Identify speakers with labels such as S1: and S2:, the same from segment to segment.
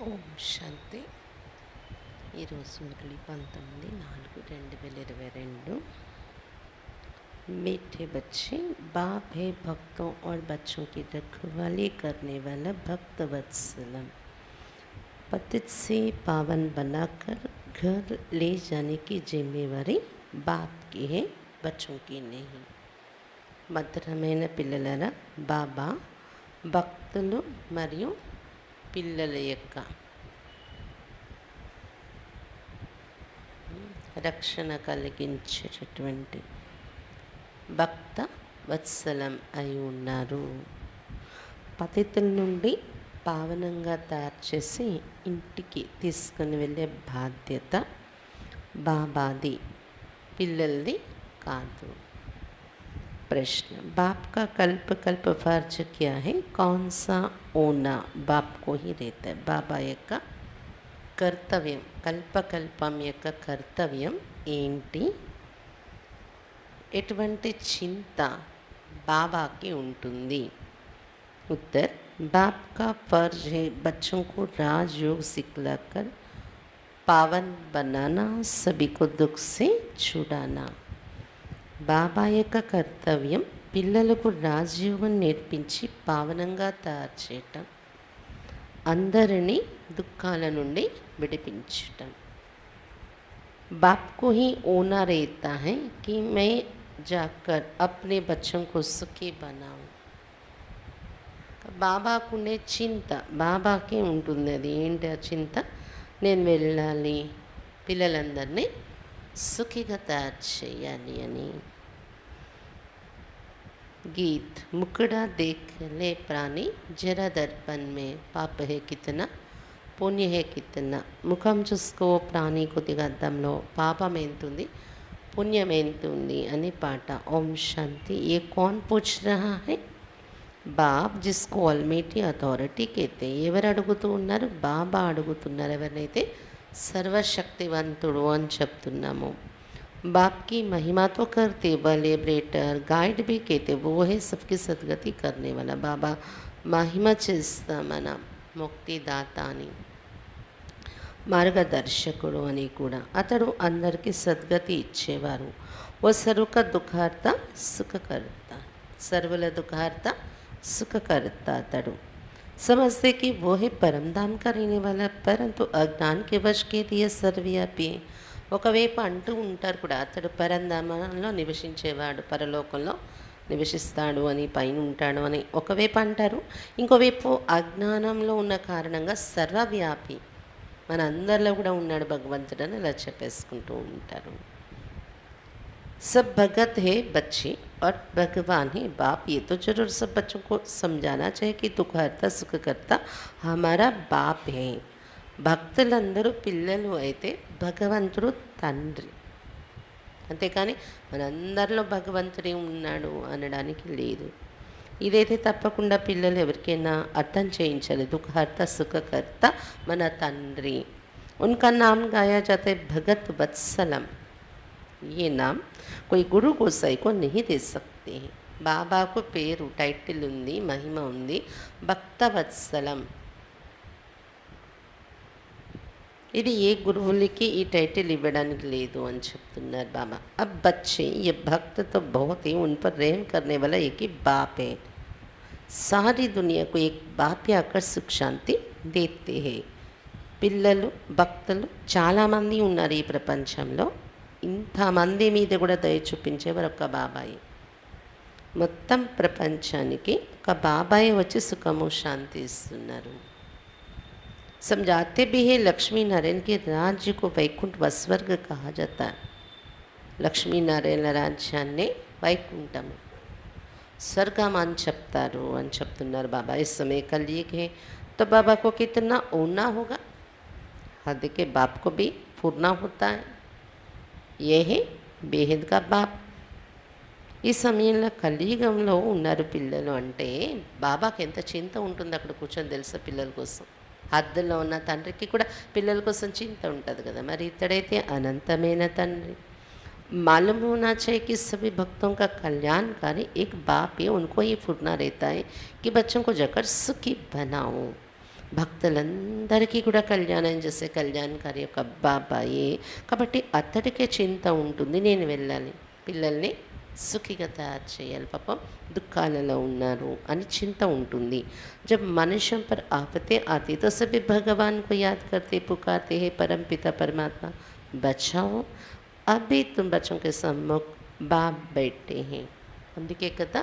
S1: ఓం శాంతి. ఈరోజు మురళి 19/4/2022. मीठे बच्चे, बाप है भक्तों और बच्चों की रखवाली करने वाला भक्त वत्सलम। पतित से पावन बनाकर घर ले जाने की जिम्मेवारी बाप की है, बच्चों की नहीं. మధురమైన పిల్లలరా, బాబా భక్తులు మరియు పిల్లల యొక్క రక్షణ కలిగించేటటువంటి భక్త వత్సలం అయి ఉన్నారు. పతితుల నుండి పావనంగా తయారు చేసి ఇంటికి తీసుకుని వెళ్ళే బాధ్యత బాబాది, పిల్లలది కాదు. प्रश्न, बाप का कल्प कल्प फर्ज क्या है? कौन सा ओना बाप को ही रहता है? बाबा యొక్క కర్తవ్యం, కల్పకల్పం యొక్క కర్తవ్యం ఏంటి? ఎటువంటి చింత బాబాకి ఉంటుంది? उत्तर, बाप का फर्ज है बच्चों को राजयोग सिखलाकर पावन बनाना, सभी को दुख से छुड़ाना. బాబా యొక్క కర్తవ్యం పిల్లలకు రాజయోగం నేర్పించి పావనంగా తయారు చేయటం, అందరినీ దుఃఖాల నుండి విడిపించటం. बाप को ही ओना रहता है कि मैं जाकर अपने बच्चों को सुखी बनाऊं. బాబాకునే చింత బాబాకే ఉంటుంది. అది ఏంటి ఆ చింత? నేను వెళ్ళాలి, పిల్లలందరినీ సుఖిగా తయారు చేయాలి అని. गीत, मुकड़ा देख ले प्राणी जरा दर्पण में, पाप है कितना पुण्य है कितना. ముఖం చూసుకో ప్రాణి, కొద్దిగా అద్దంలో పాపం ఎంత ఉంది, పుణ్యం ఎంత ఉంది అని పాట. ఓం శాంతి. ये कौन पूछ रहा है? బాబ్, जिसको ऑलमाइटी अथॉरिटी कहते हैं. ఎవరు అడుగుతూ ఉన్నారు? బాబా అడుగుతున్నారు. ఎవరినైతే సర్వశక్తివంతుడు అని చెప్తున్నాము. बाप की महिमा तो करते, वह लिबरेटर गाइड भी कहते, वो है सबकी सदगति करने वाला. बाबा महिमा చేస్తా మన ముక్తిదాత అని, మార్గదర్శకుడు అని కూడా. అతడు అందరికీ సద్గతి ఇచ్చేవారు. ఓ సర్వక దుఃఖార్త సుఖకర్త, సర్వుల దుఃఖార్త సుఖకర్త అతడు. समझते कि वो है परम धाम का रहने वाला, परंतु अज्ञान के वश के लिए सर्वव्यापी. ఒకవైపు అంటూ ఉంటారు కూడా, అతడు పరంధామంలో నివసించేవాడు, పరలోకంలో నివసిస్తాడు అని, పైన ఉంటాడు అని ఒకవైపు అంటారు. ఇంకోవైపు అజ్ఞానంలో ఉన్న కారణంగా సర్వవ్యాపి, మన అందరిలో కూడా ఉన్నాడు భగవంతుడు అని ఇలా చెప్పేసుకుంటూ ఉంటారు. सब भगत है बच्चे और भगवान है बाप. ये तो जरूर सब बच्चों को समझाना चाहिए कि दुःखहर्ता सुखकर्ता हमारा बाप है. భక్తులందరూ పిల్లలు అయితే భగవంతుడు తండ్రి, అంతేకాని మనందరిలో భగవంతుడే ఉన్నాడు అనడానికి లేదు. ఇదైతే తప్పకుండా పిల్లలు ఎవరికైనా అర్థం చేయించాలి. దుఃఖహర్త సుఖకర్త మన తండ్రి. उनका नाम गाया जाता है भगत वत्सलम. ये नाम कोई गुरु गोसाई को नहीं दे सकते हैं. బాబాకు పేరు, టైటిల్ ఉంది, మహిమ ఉంది, భక్త వత్సలం. ఇది ఏ గురువులకి ఈ టైటిల్ ఇవ్వడానికి లేదు అని చెప్తున్నారు బాబా. अब बच्चे ये भक्त तो बहुत ही उन पर रहम करने वाला एक ही बाप है. सारी दुनिया को एक बाप ही आकर सुख शांति देते हैं. పిల్లలు భక్తులు చాలామంది ఉన్నారు ఈ ప్రపంచంలో. ఇంతమంది మీద కూడా దయ చూపించేవారు ఒక బాబాయి. మొత్తం ప్రపంచానికి ఒక బాబాయి వచ్చి సుఖము శాంతి ఇస్తున్నారు. समझाते भी है लक्ष्मी नारायण के राज्य को वैकुंठ व स्वर्ग कहा जाता है. లక్ష్మీ నారాయణ రాజ్యాన్ని వైకుంఠము, స్వర్గం అని చెప్తారు అని చెప్తున్నారు బాబా. इस समय कलयुग है तो बाबा को कितना ओना होगा. हद के बाप को भी फूरना होता है. ये है బేహద్ का बाप. ఈ సమయంలో కలియుగంలో ఉన్నారు పిల్లలు అంటే బాబాకి ఎంత చింత ఉంటుంది అక్కడ కూర్చొని, తెలుసా పిల్లల కోసం. హద్దులో ఉన్న తండ్రికి కూడా పిల్లల కోసం చింత ఉంటుంది కదా. మరి ఇతడైతే అనంతమైన తండ్రి. मालूम होना चाहिए कि सभी भक्तों का कल्याणकारी एक बाप है. उनको ही फुरना रहता है कि बच्चों को जाकर सुखी बनाओ. భక్తులందరికీ కూడా కళ్యాణం చేసే కళ్యాణకారి యొక్క బాబాయే. కాబట్టి అతడికే చింత ఉంటుంది, నేను వెళ్ళాలి, పిల్లల్ని సుఖిగా తయారు చేయాలి, పాపం దుఃఖాలలో ఉన్నారు అని చింత ఉంటుంది. जब मनुष्यों पर आफतें आती तो सभी भगवान को याद करते पुकारते हैं, परम पिता परमात्मा बचाओ, अभी तुम बच्चों के सम्मुख बाप बैठे हैं. అందుకే కదా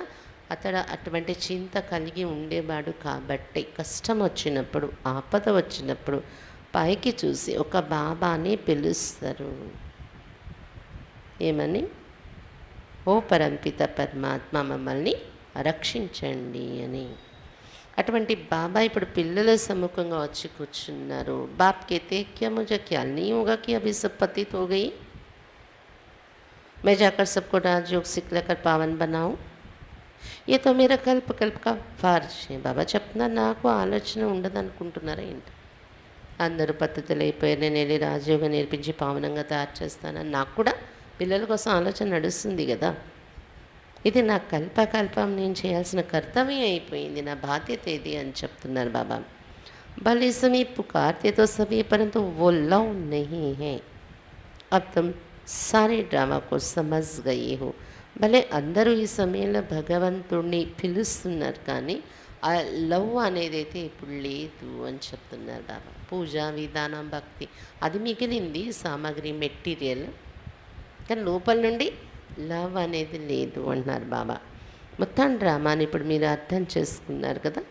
S1: అతడు అటువంటి చింత కలిగి ఉండేవాడు. కాబట్టి కష్టం వచ్చినప్పుడు, ఆపద వచ్చినప్పుడు పైకి చూసి ఒక బాబాని పిలుస్తారు. ఏమని? ఓ పరంపిత పరమాత్మ మమ్మల్ని రక్షించండి అని. అటువంటి బాబా ఇప్పుడు పిల్లల సముఖంగా వచ్చి కూర్చున్నారు. బాప్ कहते क्या मुझे ख्याल नहीं होगा कि अभी सब पतित हो गई, मैं जाकर सबको राजयोग सिखलाकर पावन बनाऊं, ये तो मेरा कल्प कल्प का ఫార్జ్ है. బాబా చెప్తున్నా, నాకు ఆలోచన ఉండదు అనుకుంటున్నారా ఏంటి? అందరూ పద్ధతులు అయిపోయారు, నేను వెళ్ళి రాజయోగం నేర్పించి పావనంగా తయారు చేస్తానని నాకు కూడా పిల్లల కోసం ఆలోచన నడుస్తుంది కదా. ఇది నా కల్పకల్పం, నేను చేయాల్సిన కర్తవ్యం అయిపోయింది, నా బాధ్యత ఇది అని చెప్తున్నారు బాబా. భలే సమీ పుకార్తే తో సభీ పరంతు वो लव नहीं है, अब तुम सारे ड्रामा को समझ गए हो. భలే అందరూ ఈ సమయంలో భగవంతుడిని పిలుస్తున్నారు, కానీ ఆ లవ్ అనేది అయితే ఇప్పుడు లేదు అని చెప్తున్నారు బాబా. పూజ విధానం భక్తి అది మిగిలింది, సామాగ్రి మెటీరియల్, కానీ లోపల నుండి లవ్ అనేది లేదు అంటున్నారు బాబా. మొత్తం డ్రామాని ఇప్పుడు మీరు అర్థం చేసుకున్నారు కదా.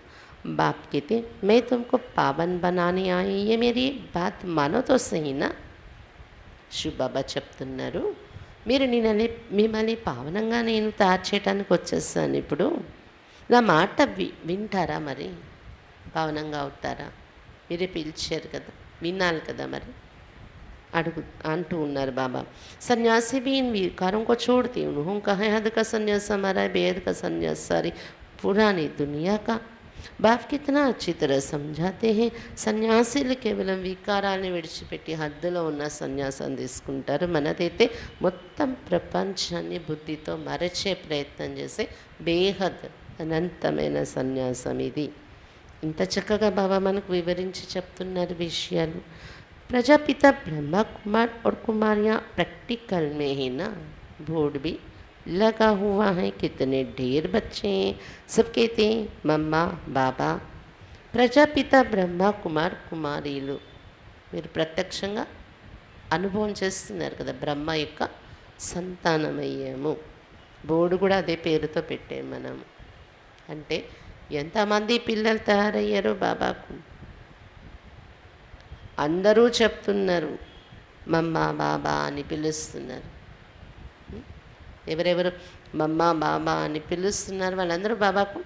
S1: బాప్ कहते मैं तुमको पावन बनाने आई, ये मेरी बात मानो तो सही ना. శివ బాబా చెప్తున్నారు, మీరు మిమ్మల్ని పావనంగా నేను తయారు చేయడానికి వచ్చేస్తాను. ఇప్పుడు నా మాట వింటారా? మరి పావనంగా అవుతారా? మీరే పిలిచారు కదా, వినాలి కదా మరి అంటూ ఉన్నారు బాబా. సన్యాసి भी इन विकारों को छोड़ती हूँ, कहाँ हद का संन्यास हमारा बेहद का संन्यास सारी पुरानी दुनिया का. బాప్ कितना अच्छी तरह समझाते हैं. సన్యాసులు కేవలం వికారాన్ని విడిచిపెట్టి హద్దులో ఉన్న సన్యాసం తీసుకుంటారు. మనదైతే మొత్తం ప్రపంచాన్ని బుద్ధితో మరచే ప్రయత్నం చేసే బేహద్ అనంతమైన సన్యాసం ఇది. ఇంత చక్కగా బాబా మనకు వివరించి చెప్తున్నారు విషయాలు. प्रजापिता ब्रह्मा कुमार और कुमारियाँ प्रैक्टिकल में ही ना, बोर्ड भी लगा हुआ है, कितने ढेर बच्चे हैं, सब कहते हैं मम्मा बाबा. ప్రజాపిత బ్రహ్మ కుమార్ కుమారీలు మీరు ప్రత్యక్షంగా అనుభవం చేస్తున్నారు కదా, బ్రహ్మ యొక్క సంతానమయ్యాము. బోర్డు కూడా అదే పేరుతో పెట్టాము మనం. అంటే ఎంతమంది పిల్లలు తయారయ్యారో బాబాకు అందరూ చెప్తున్నారు, మమ్మ బాబా అని పిలుస్తున్నారు. ఎవరెవరు మమ్మ బాబా అని పిలుస్తున్నారు వాళ్ళందరూ బాబాకు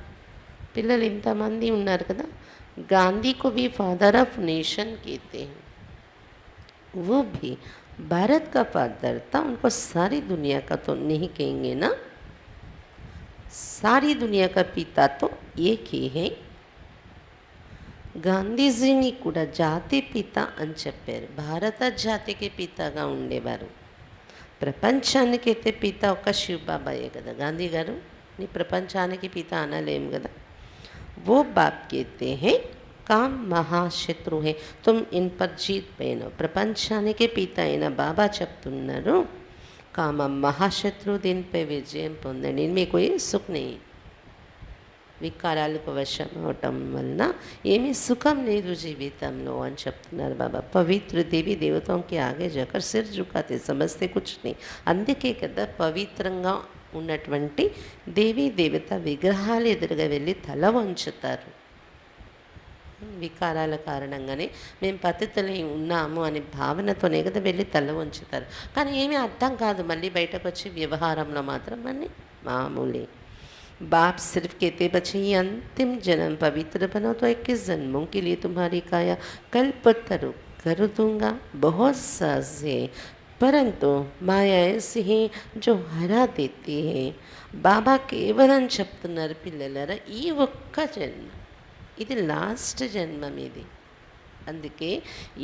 S1: పిల్లలు. ఇంతమంది ఉన్నారు కదా. गांधी को भी फादर ऑफ नेशन कहते हैं, वो भी भारत का फादर था. उनको सारी दुनिया का तो नहीं कहेंगे ना, सारी दुनिया का पिता तो एक ही है. గాంధీజీని కూడా జాతి పిత అని చెప్పారు. భారత జాతికి పితగా ఉండేవారు. ప్రపంచానికైతే పిత ఒక శివబాబాయే కదా. గాంధీ గారు నీ ప్రపంచానికి పిత అనలేము కదా. वो बाप कहते हैं काम महाशत्रु है, तुम इन पर जीत पहनो. ప్రపంచానికి పిత అయిన బాబా చెప్తున్నారు, కామ మహాశత్రు, దీనిపై విజయం పొందండి. మీకు సుఖ్ नहीं, వికారాలకు వశం అవటం వలన ఏమీ సుఖం లేదు జీవితంలో అని చెప్తున్నారు బాబా. పవిత్ర దేవి దేవతకి ఆగే జాకర్ సిర్ జుకాతే సమస్తే కుచ్ నీ. అందుకే కదా పవిత్రంగా ఉన్నటువంటి దేవీ దేవత విగ్రహాలు ఎదురుగా వెళ్ళి తల వంచుతారు. వికారాల కారణంగానే మేము పతితులై ఉన్నాము అనే భావనతోనే కదా వెళ్ళి తల వంచుతారు. కానీ ఏమీ అర్థం కాదు, మళ్ళీ బయటకు వచ్చి వ్యవహారంలో మాత్రం అన్నీ మామూలే. बाप सिर्फ कहते बच्चे ये अंतिम जन्म पवित्र बनो तो 21 जन्मों के लिए तुम्हारी काया कल्पतरु कर दूंगा. बहुत साज है परंतु माया ऐसी है जो हरा देती है. బాబా కేవలం చెప్తున్నారు పిల్లలారా, ఈ ఒక్క జన్మ ఇది లాస్ట్ జన్మం ఇది. అందుకే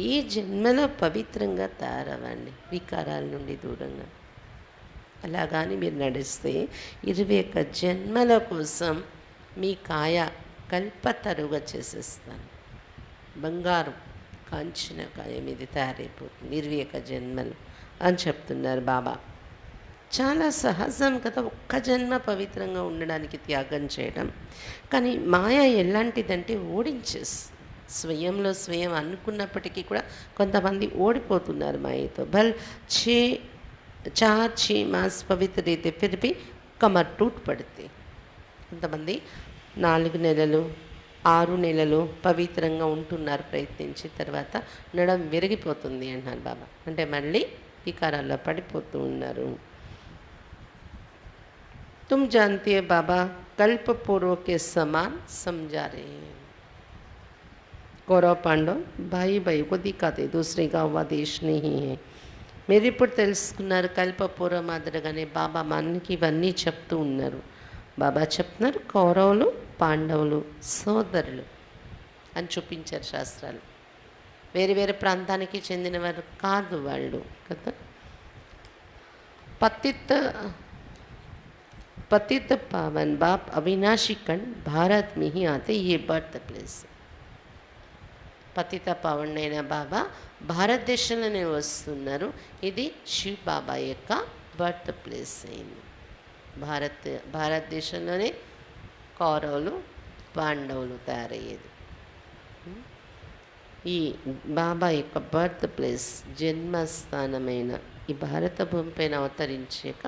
S1: ఈ జన్మలో పవిత్రంగా తయారవ్వండి, వికారాల నుండి దూరంగా. అలాగాని మీరు నడిస్తే 21 జన్మల కోసం మీ కాయ కల్పతరుగా చేసేస్తాను. బంగారం కాంచిన కాయం ఇది తయారైపోతుంది, నిర్విక జన్మలు అని చెప్తున్నారు బాబా. చాలా సహజం కదా ఒక్క జన్మ పవిత్రంగా ఉండడానికి త్యాగం చేయడం. కానీ మాయ ఎలాంటిదంటే ఓడించేస్తుంది. స్వయంలో స్వయం అనుకున్నప్పటికీ కూడా కొంతమంది ఓడిపోతున్నారు మాయతో. బల్ ఛే 4-6 मास पवित्र रहते फिर भी कमर टूट पड़ते. కొంతమంది 4 నెలలు 6 నెలలు పవిత్రంగా ఉంటున్నారు ప్రయత్నించి, తర్వాత నడం విరిగిపోతుంది అంటున్నారు బాబా. అంటే మళ్ళీ వికారాల్లో పడిపోతూ ఉన్నారు. तुम जानते हो बाबा कल्प पूर्व के समान समझा रहे हैं. कौरव पांडव भाई भाई को दिखाते, दूसरे का उपदेश नहीं है. మీరు ఇప్పుడు తెలుసుకున్నారు కల్పపూర్వ మాదిరిగానే బాబా మనకి ఇవన్నీ చెప్తూ ఉన్నారు. బాబా చెప్తున్నారు కౌరవులు పాండవులు సోదరులు అని చూపించారు శాస్త్రాలు. వేరే వేరే ప్రాంతానికి చెందినవారు కాదు వాళ్ళు కదా. पतित पावन बाप अविनाशी खंड भारत में ही आते, ये बर्थ प्लेस. పతిత పావనైన బాబా భారతదేశంలోనే వస్తున్నారు. ఇది శివ్ బాబా యొక్క బర్త్ ప్లేస్ అయింది. భారతదేశంలోనే కౌరవులు పాండవులు తయారయ్యేది. ఈ బాబా యొక్క బర్త్ ప్లేస్ జన్మస్థానమైన ఈ భారత భూమిపైన అవతరించాక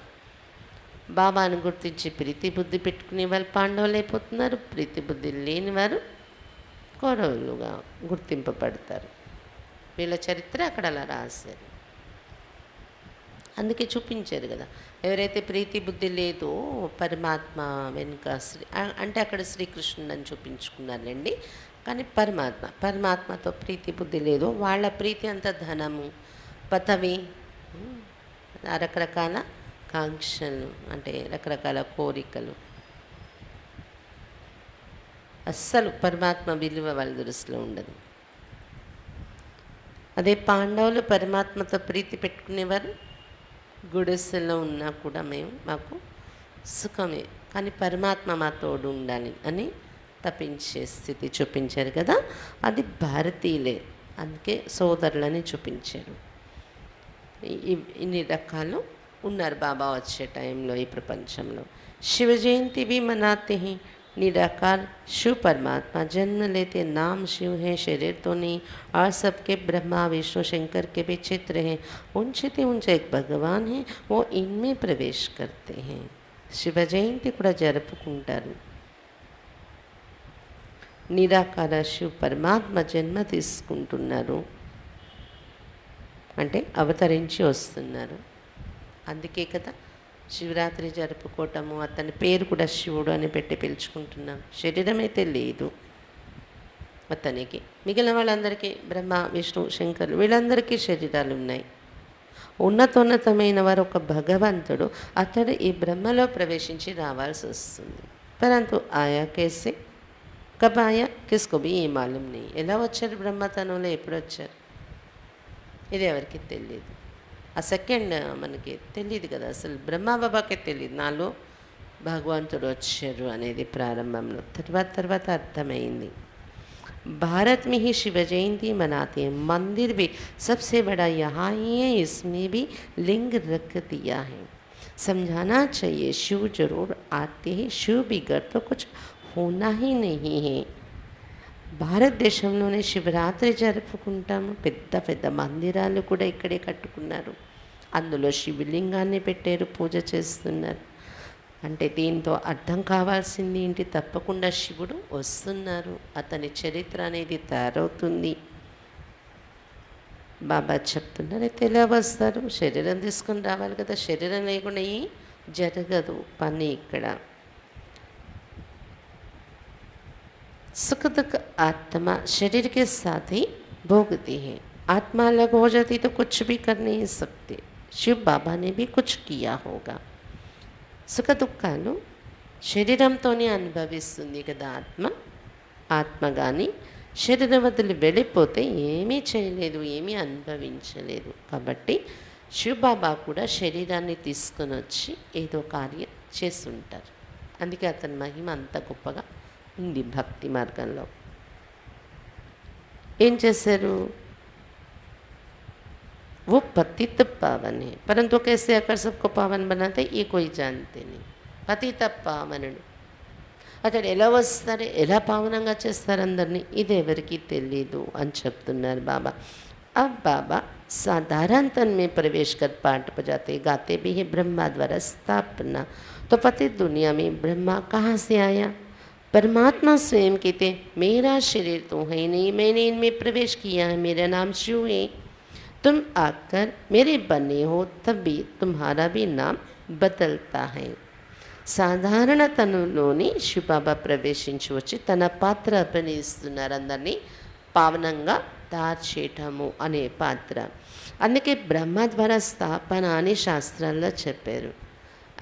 S1: బాబాను గుర్తించి ప్రీతి బుద్ధి పెట్టుకునే వాళ్ళు పాండవులు అయిపోతున్నారు. ప్రీతి బుద్ధి లేని వారు కౌరవులుగా గుర్తింపబడతారు. వీళ్ళ చరిత్ర అక్కడ అలా రాశారు. అందుకే చూపించారు కదా, ఎవరైతే ప్రీతి బుద్ధి లేదో పరమాత్మ వెనుక అంటే అక్కడ శ్రీకృష్ణుడు అని చూపించుకున్నారండి. కానీ పరమాత్మతో ప్రీతి బుద్ధి లేదు. వాళ్ళ ప్రీతి అంత ధనము పదవి రకరకాల కాంక్షలు అంటే రకరకాల కోరికలు. అస్సలు పరమాత్మ విలువ వాళ్ళ దృష్టిలో ఉండదు. అదే పాండవులు పరమాత్మతో ప్రీతి పెట్టుకునేవారు. గుడిసెలో ఉన్నా కూడా మాకు సుఖమే, కానీ పరమాత్మ మా తోడు ఉండాలి అని తప్పించే స్థితి చూపించారు కదా. అది భారతీయులే, అందుకే సోదరులని చూపించారు. ఇన్ని రకాలు ఉన్నారు బాబా వచ్చే టైంలో ఈ ప్రపంచంలో. शिव जयंती भी मनाते हैं. निराकार शिव परमात्मा जन्म लेते, नाम शिव है, शरीर तो नहीं. और सबके ब्रह्मा विष्णु शंकर के भी चित्र हैं. उनसे एक भगवान है, वो इनमें प्रवेश करते हैं. शिव जयंती కూడా జరుపుకుంటారు. నిరాకార శివ పరమాత్మ జన్మ తీసుకుంటున్నారు అంటే అవతరించి వస్తున్నారు. అందుకే కదా శివరాత్రి జరుపుకోవటము, అతని పేరు కూడా శివుడు అని పెట్టి పిలుచుకుంటున్నాం. శరీరం అయితే లేదు అతనికి. మిగిలిన వాళ్ళందరికీ బ్రహ్మ విష్ణు శంకరులు వీళ్ళందరికీ శరీరాలు ఉన్నాయి. ఉన్నతోన్నతమైన వారు ఒక భగవంతుడు, అతడు ఈ బ్రహ్మలో ప్రవేశించి రావాల్సి వస్తుంది. పరంతు ఆయా కేసే కబ్ ఆయా కిస్కో భీ ఏ మాలూమ్ नहीं. ఎలా వచ్చారు బ్రహ్మతనంలో, ఎప్పుడు వచ్చారు ఇది ఎవరికి తెలియదు. ఆ సెకండ్ మనకి తెలియదు కదా, అసలు బ్రహ్మబాబాకే తెలియదు నాలో భగవంతుడు వచ్చారు అనేది ప్రారంభంలో. తర్వాత అర్థమైంది. भारत में ही शिव जयंती मनाते हैं. मंदिर भी सबसे बड़ा यहाँ ही है, इसमें भी लिंग रख दिया है. समझाना चाहिए शिव जरूर आते हैं, शिव बिगड़ तो कुछ होना ही नहीं है. భారతదేశంలోనే శివరాత్రి జరుపుకుంటాము. పెద్ద పెద్ద మందిరాలు కూడా ఇక్కడే కట్టుకున్నారు. అందులో శివలింగాన్ని పెట్టారు, పూజ చేస్తున్నారు. అంటే దీంతో అర్థం కావాల్సింది ఏంటి, తప్పకుండా శివుడు వస్తున్నారు, అతని చరిత్ర అనేది తయారవుతుంది. బాబా చెప్తున్నారు అయితే ఎలా వస్తారు, శరీరం తీసుకొని రావాలి కదా, శరీరం లేకుండా జరగదు పని ఇక్కడ. सुख दुख आत्मा शरीर के साथ ही भोगती है. आत्मा अलग हो जाती तो कुछ भी कर नहीं सकते. शिव बाबा ने भी कुछ किया होगा. సుఖ దుఃఖాలు శరీరంతోనే అనుభవిస్తుంది కదా ఆత్మ కానీ శరీరం వదిలి వెళ్ళిపోతే ఏమీ చేయలేదు, ఏమీ అనుభవించలేదు. కాబట్టి శివబాబా కూడా శరీరాన్ని తీసుకొని వచ్చి ఏదో కార్యం చేస్తుంటారు. అందుకే అతని మహిమ అంత గొప్పగా ఉంది భక్తి మార్గంలో. ఏం చేశారు? वो पतित पावन है, परंतु कैसे आकर सबको पावन बनाते ये कोई जानते नहीं. పతిత పావనుడు అతడు ఎలా వస్తారు, ఎలా పావనంగా చేస్తారు అందరినీ, ఇది ఎవరికి తెలీదు అని చెప్తున్నారు బాబా. अब बाबा साधारण तन में प्रवेश कर पाठ बजाते गाते भी है ब्रह्मा द्वारा स्थापना. तो पति दुनिया में ब्रह्मा कहाँ से आया? परमात्मा स्वयं कहते मेरा शरीर तो है नहीं, मैंने इनमें प्रवेश किया है, मेरा नाम शिव है. तुम आकर मेरे बने हो तभी तुम्हारा भी नाम बदलता है. సాధారణ తనులోని శివబాబా ప్రవేశించి వచ్చి తన పాత్ర అభినయిస్తున్నారు, అందరినీ పావనంగా తయారు చేయటము అనే పాత్ర. అందుకే బ్రహ్మ ద్వారా స్థాపన అని శాస్త్రాల్లో చెప్పారు.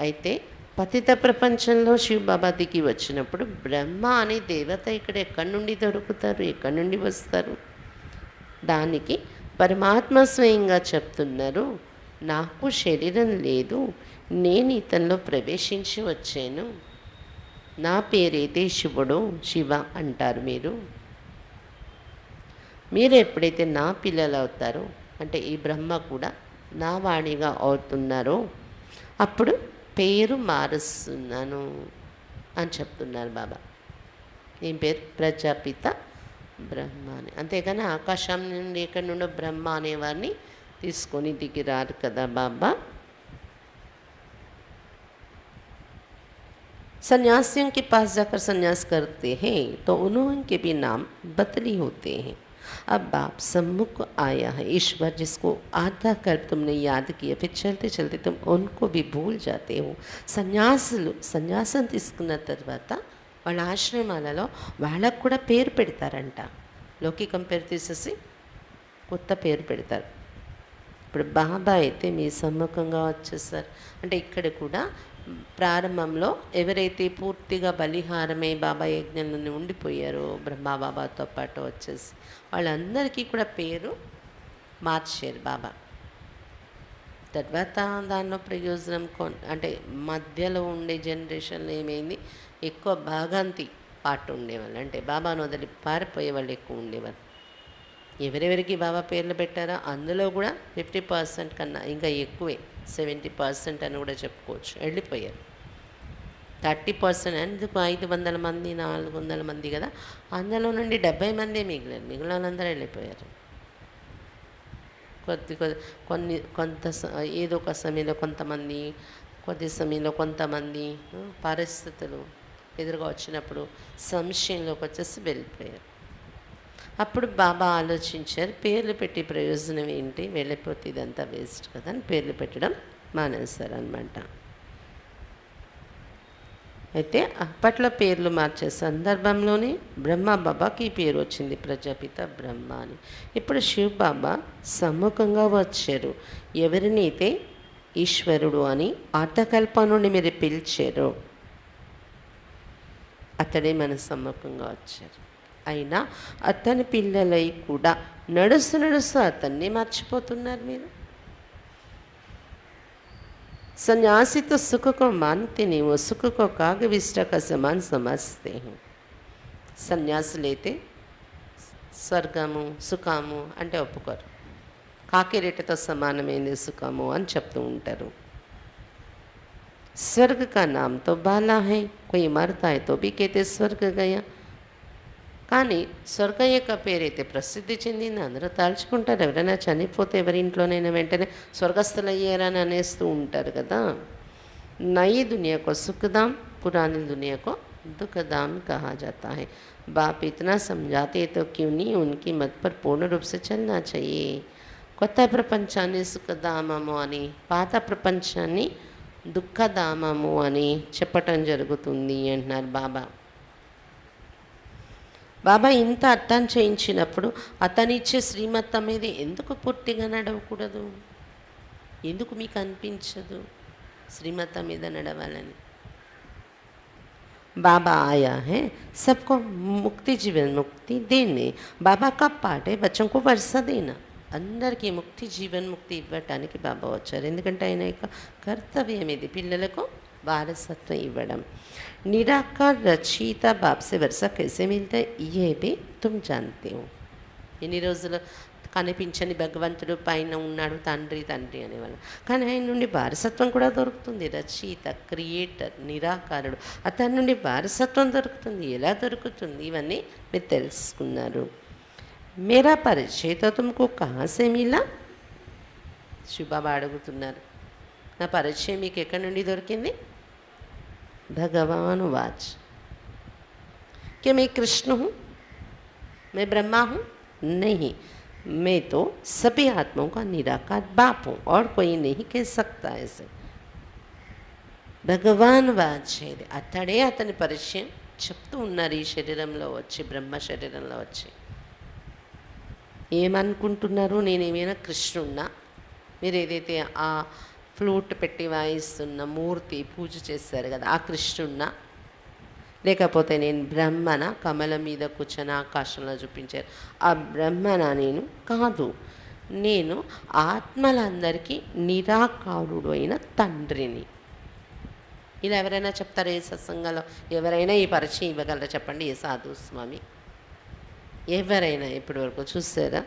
S1: అయితే పతిత ప్రపంచంలో శివబాబా దిగి వచ్చినప్పుడు బ్రహ్మ అనే దేవత ఇక్కడ ఎక్కడి నుండి దొరుకుతారు, ఎక్కడి నుండి వస్తారు? దానికి పరమాత్మ స్వయంగా చెప్తున్నారు, నాకు శరీరం లేదు, నేను ఇతనిలో ప్రవేశించి వచ్చాను, నా పేరైతే శివుడు, శివ అంటారు. మీరు ఎప్పుడైతే నా పిల్లలు అవుతారో, అంటే ఈ బ్రహ్మ కూడా నా వాణిగా అవుతున్నారో, అప్పుడు పేరు మారుస్తున్నాను అని చెప్తున్నారు బాబా. ఏం పేరు? ప్రజాపిత బ్రహ్మ అని. అంతేగాని ఆకాశం నుండి ఎక్కడి నుండో బ్రహ్మ అనేవారిని తీసుకొని దిగిరారు కదా బాబా. सन्यासियों के पास जाकर संन्यास करते हैं तो उन्होंने भी नाम बदली होते हैं. अब बाप सम्मुख आया है ईश्वर, जिसको आधा कल्प तुमने याद किया, फिर चलते चलते तुम उनको भी भूल जाते हो. సన్యాసం తీసుకున్న తర్వాత వాళ్ళ ఆశ్రమాలలో వాళ్ళకు కూడా పేరు పెడతారంట. లౌకికం పేరు తీసేసి కొత్త పేరు పెడతారు. ఇప్పుడు బాబా అయితే మీ సమ్ముఖంగా వచ్చేసారు అంటే ఇక్కడ కూడా ప్రారంభంలో ఎవరైతే పూర్తిగా బలిహారమే బాబా యజ్ఞంలోనే ఉండిపోయారో బ్రహ్మా బాబాతో పాటు వచ్చేసి వాళ్ళందరికీ కూడా పేరు మార్చారు బాబా. తర్వాత దానిలో ప్రయోజనం అంటే మధ్యలో ఉండే జనరేషన్లో ఏమైంది, ఎక్కువ భాగాంతి పాటు ఉండేవాళ్ళు, అంటే బాబాను వదిలి పారిపోయే వాళ్ళు ఎక్కువ ఉండేవారు. ఎవరెవరికి బాబా పేర్లు పెట్టారో అందులో కూడా 50% కన్నా ఇంకా ఎక్కువే, 70% అని కూడా చెప్పుకోవచ్చు, వెళ్ళిపోయారు. 30% ఎందుకు 500 మంది 400 మంది కదా, అందులో నుండి 70 మందే మిగిలారు, మిగిలిన వాళ్ళందరూ వెళ్ళిపోయారు. కొంత ఏదో ఒక సమయంలో కొంతమంది, కొద్ది సమయంలో కొంతమంది పరిస్థితులు ఎదురుగా వచ్చినప్పుడు సంశయంలోకి వచ్చేసి వెళ్ళిపోయారు. అప్పుడు బాబా ఆలోచించారు, పేర్లు పెట్టి ప్రయోజనం ఏంటి, వెళ్ళిపోతే ఇదంతా వేస్ట్ కదా అని పేర్లు పెట్టడం మానేశారు అన్నమాట. అయితే అప్పట్లో పేర్లు మార్చే సందర్భంలోనే బ్రహ్మ బాబాకి పేరు వచ్చింది, ప్రజాపిత బ్రహ్మ అని. ఇప్పుడు శివ్ బాబా సమ్ముఖంగా వచ్చారు. ఎవరినైతే ఈశ్వరుడు అని ఆర్తకల్పం నుండి మీరు పిలిచారో అతడే మన సమ్ముఖంగా వచ్చారు. అయినా అతని పిల్లలై కూడా నడుస్తూ అతన్ని మర్చిపోతున్నారు మీరు. सन्यासी तो सुख को मानते नहीं, वो सुख को कागविष्टा का समान समझते हैं. సన్యాసి లేతే స్వర్గము సుఖము అంటే ఒప్పుకోరు, కాకిరెట్టతో సమానమైంది సుఖము అని చెప్తూ ఉంటారు. स्वर्ग का नाम तो बाला है, कोई मरता है तो भी कहते स्वर्ग गया. కానీ స్వర్గం యొక్క పేరైతే ప్రసిద్ధి చెందింది, అందరూ తలుచుకుంటారు. ఎవరైనా చనిపోతే ఎవరింట్లోనైనా వెంటనే స్వర్గస్థులయ్యారని అనేస్తూ ఉంటారు కదా. నई दुनिया को सुखधाम, पुरानी दुनिया को दुखधाम कहा जाता है. बाप इतना समझाते तो क्यों नहीं उनकी मत पर पूर्ण रूप से चलना चाहिए. కొత్త ప్రపంచాన్ని సుఖధామము అని, పాత ప్రపంచాన్ని దుఃఖధామము అని చెప్పటం జరుగుతుంది అంటున్నారు బాబా. బాబా ఇంత అర్థం చేయించినప్పుడు అతనిచ్చే శ్రీమతం మీద ఎందుకు పూర్తిగా నడవకూడదు? ఎందుకు మీకు అనిపించదు శ్రీమతం మీద నడవాలని? बाबा आया है सबको मुक्ति, जीवन मुक्ति देने. बाबा का पाठ है बच्चों को वर्षा देना. అందరికీ ముక్తి జీవన్ ముక్తి ఇవ్వటానికి బాబా వచ్చారు. ఎందుకంటే ఆయన యొక్క కర్తవ్యం ఇది, పిల్లలకు వారసత్వం ఇవ్వడం. निराकार रचयिता बाप से वर्षा कैसे मिलता है ये भी तुम जानते हो. ఎన్ని రోజులు కనిపించని భగవంతుడు పైన ఉన్నాడు, తండ్రి తండ్రి అనేవాళ్ళు. కానీ ఆయన నుండి వారసత్వం కూడా దొరుకుతుంది. రచయిత, క్రియేటర్, నిరాకారుడు, అతని నుండి వారసత్వం దొరుకుతుంది. ఎలా దొరుకుతుంది? ఇవన్నీ మీరు తెలుసుకున్నారు. మేరా పరిచయ తో తుమ్కో కహా సే మిలా? శివబాబా అడుగుతున్నారు, నా పరిచయం మీకు ఎక్కడి నుండి దొరికింది? భగవాన్ వాచ్ कि मैं कृष्ण हूँ, मैं ब्रह्मा हूँ? नहीं, मैं तो सभी आत्माओं का निराकार बाप हूँ और कोई नहीं कह सकता ऐसे. భగవాన్ వాచేది అతడే అతని పరిచయం చెప్తూ ఉన్నారు ఈ శరీరంలో వచ్చి, బ్రహ్మ శరీరంలో వచ్చి. ఏమనుకుంటున్నారు? నేనేమైనా కృష్ణున్నా? మీరు ఏదైతే ఆ ఫ్లూట్ పెట్టి వాయిస్తున్న మూర్తి పూజ చేస్తారు కదా, ఆ కృష్ణున్నా? లేకపోతే నేను బ్రహ్మన, కమల మీద కూర్చొని ఆకాశంలో చూపించారు ఆ బ్రహ్మన? నేను కాదు, నేను ఆత్మలందరికీ నిరాకారుడు అయిన తండ్రిని. ఇలా ఎవరైనా చెప్తారు ఏ సత్సంగంలో? ఎవరైనా ఈ పరిచయం ఇవ్వగలరా చెప్పండి? ఏ సాధు స్వామి ఎవరైనా ఇప్పటి వరకు చూసారా?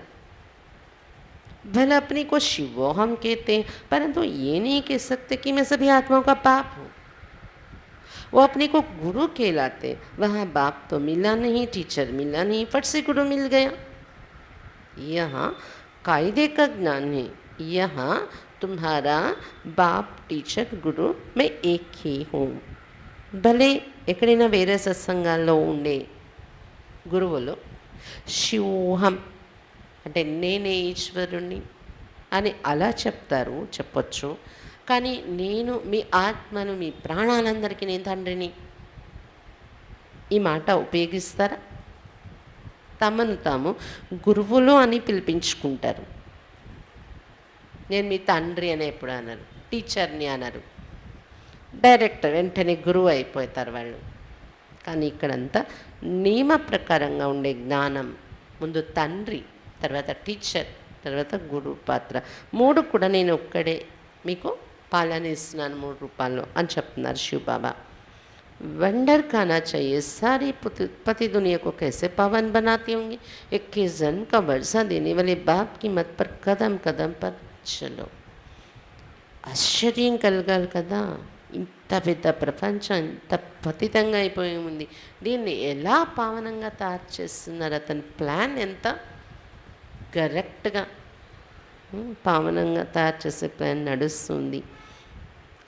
S1: भले अपने को शिवो हम कहते हैं, परंतु ये नहीं कह सकते कि मैं सभी आत्माओं का बाप हूँ. वो अपने को गुरु कहलाते. वहाँ बाप तो मिला नहीं, टीचर मिला नहीं, फट से गुरु मिल गया. यहाँ कायदे का ज्ञान है. यहाँ तुम्हारा बाप, टीचर, गुरु मैं एक ही हूँ. भले ఎక్కడైనా వేరే సత్సంగాల్లో ఉండే గురువులు శివోహం అంటే నేనే ఈశ్వరుణ్ణి అని అలా చెప్తారు, చెప్పొచ్చు. కానీ నేను మీ ఆత్మను, మీ ప్రాణాలందరికీ నేను తండ్రిని, ఈ మాట ఉపయోగిస్తారా? తమను తాము గురువులు అని పిలిపించుకుంటారు. నేను మీ తండ్రి అని ఎప్పుడు అన్నారు, టీచర్ని అన్నారు. డైరెక్ట్ వెంటనే గురువు అయిపోతారు వాళ్ళు. కానీ ఇక్కడంతా నియమ ప్రకారంగా ఉండే జ్ఞానం. ముందు తండ్రి, తర్వాత టీచర్, తర్వాత గురువు పాత్ర. మూడు కూడా నేను ఒక్కడే మీకు పాలన ఇస్తున్నాను 3 రూపాల్లో అని చెప్తున్నారు శివబాబా. वंडर खाना चाहिए सारी पति दुनिया को कैसे पावन बनाती होंगी. 21 जन्म का वर्षा देने वाले बाप की मत पर कदम कदम पर चलो. ఆశ్చర్యం కలగాలి కదా, ఇంత పెద్ద ప్రపంచం ఇంత పతితంగా అయిపోయి ఉంది, దీన్ని ఎలా పావనంగా తయారు చేస్తున్నారు? అతని ప్లాన్ ఎంత కరెక్ట్గా పావనంగా తయారు చేసే ప్లాన్ నడుస్తుంది.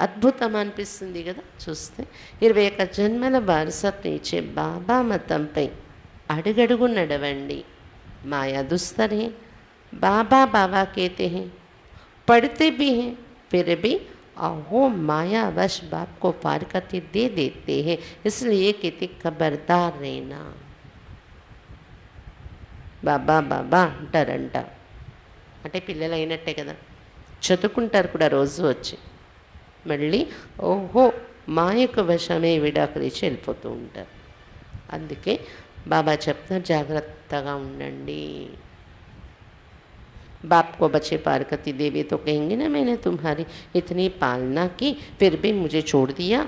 S1: అద్భుతం అనిపిస్తుంది కదా చూస్తే. 21 జన్మల వారసత్వం ఇచ్చే బాబా మతంపై అడుగడుగు నడవండి. మాయా దుస్తర్ హే, బాబా బాబా कहते हैं, पढ़ते भी हैं, फिर भी अहो माया वश बाप को फारकती दे देते हैं. इसलिए कहते खबरदार रहना. బాబా బాబా అంటారంట అంటే పిల్లలు అయినట్టే కదా, చదువుకుంటారు కూడా రోజు వచ్చి. మళ్ళీ ఓహో మాయకు వశమే విడాకులు ఇచ్చి వెళ్ళిపోతూ ఉంటారు. అందుకే బాబా చెప్తున్నారు జాగ్రత్తగా ఉండండి. बाप को बच्चे पारकती देवी तो कहेंगे ना मैंने तुम्हारी इतनी पालना की फिर भी मुझे छोड़ दिया.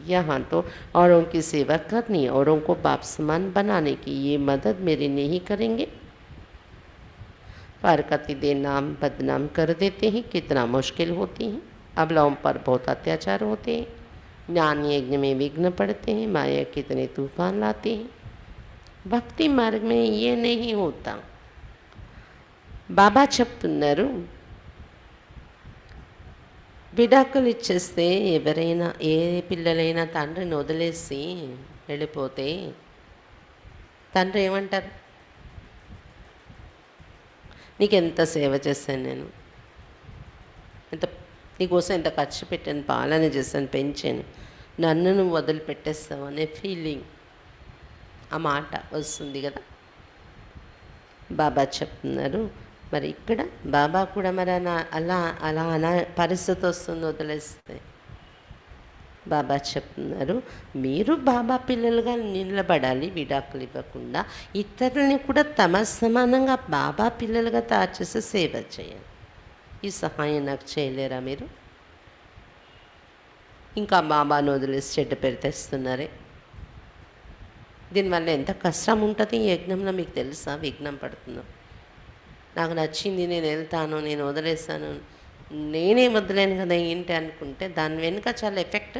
S1: यहाँ तो औरों की सेवा करनी, औरों को बाप समान बनाने की ये मदद मेरी नहीं करेंगे. पारकती दे नाम बदनाम कर देते हैं. कितना मुश्किल होती हैं. अबलाओं पर बहुत अत्याचार होते हैं. ज्ञान यज्ञ में विघ्न पड़ते हैं. माया कितने तूफान लाते हैं. भक्ति मार्ग में ये नहीं होता. బాబా చెప్తున్నారు విడాకులు ఇచ్చేస్తే ఎవరైనా ఏ పిల్లలైనా తండ్రిని వదిలేసి వెళ్ళిపోతే తండ్రి ఏమంటారు? నీకు ఎంత సేవ చేశాను నేను, ఎంత నీకోసం ఎంత ఖర్చు పెట్టాను, పాలన చేశాను, పెంచాను, నన్ను నువ్వు వదిలిపెట్టేస్తావు అనే ఫీలింగ్, ఆ మాట వస్తుంది కదా. బాబా చెప్తున్నారు మరి ఇక్కడ బాబా కూడా మరి అలా అలా అలా పరిస్థితి వస్తుంది వదిలేస్తే. బాబా చెప్తున్నారు మీరు బాబా పిల్లలుగా నిలబడాలి, విడాకులు ఇవ్వకుండా. ఇతరులని కూడా తమ సమానంగా బాబా పిల్లలుగా తయారు చేసి సేవ చేయాలి. ఈ సహాయం నాకు చేయలేరా మీరు? ఇంకా బాబాను వదిలేసి చెడ్డ పేరు తెస్తున్నారే. దీనివల్ల ఎంత కష్టం ఉంటుంది ఈ యజ్ఞంలో మీకు తెలుసా? విఘ్నం పడుతుందో. నాకు నచ్చింది, నేను వెళ్తాను, నేను వదిలేస్తాను, నేనే వదిలేను కదా ఏంటి అనుకుంటే దాని వెనుక చాలా ఎఫెక్ట్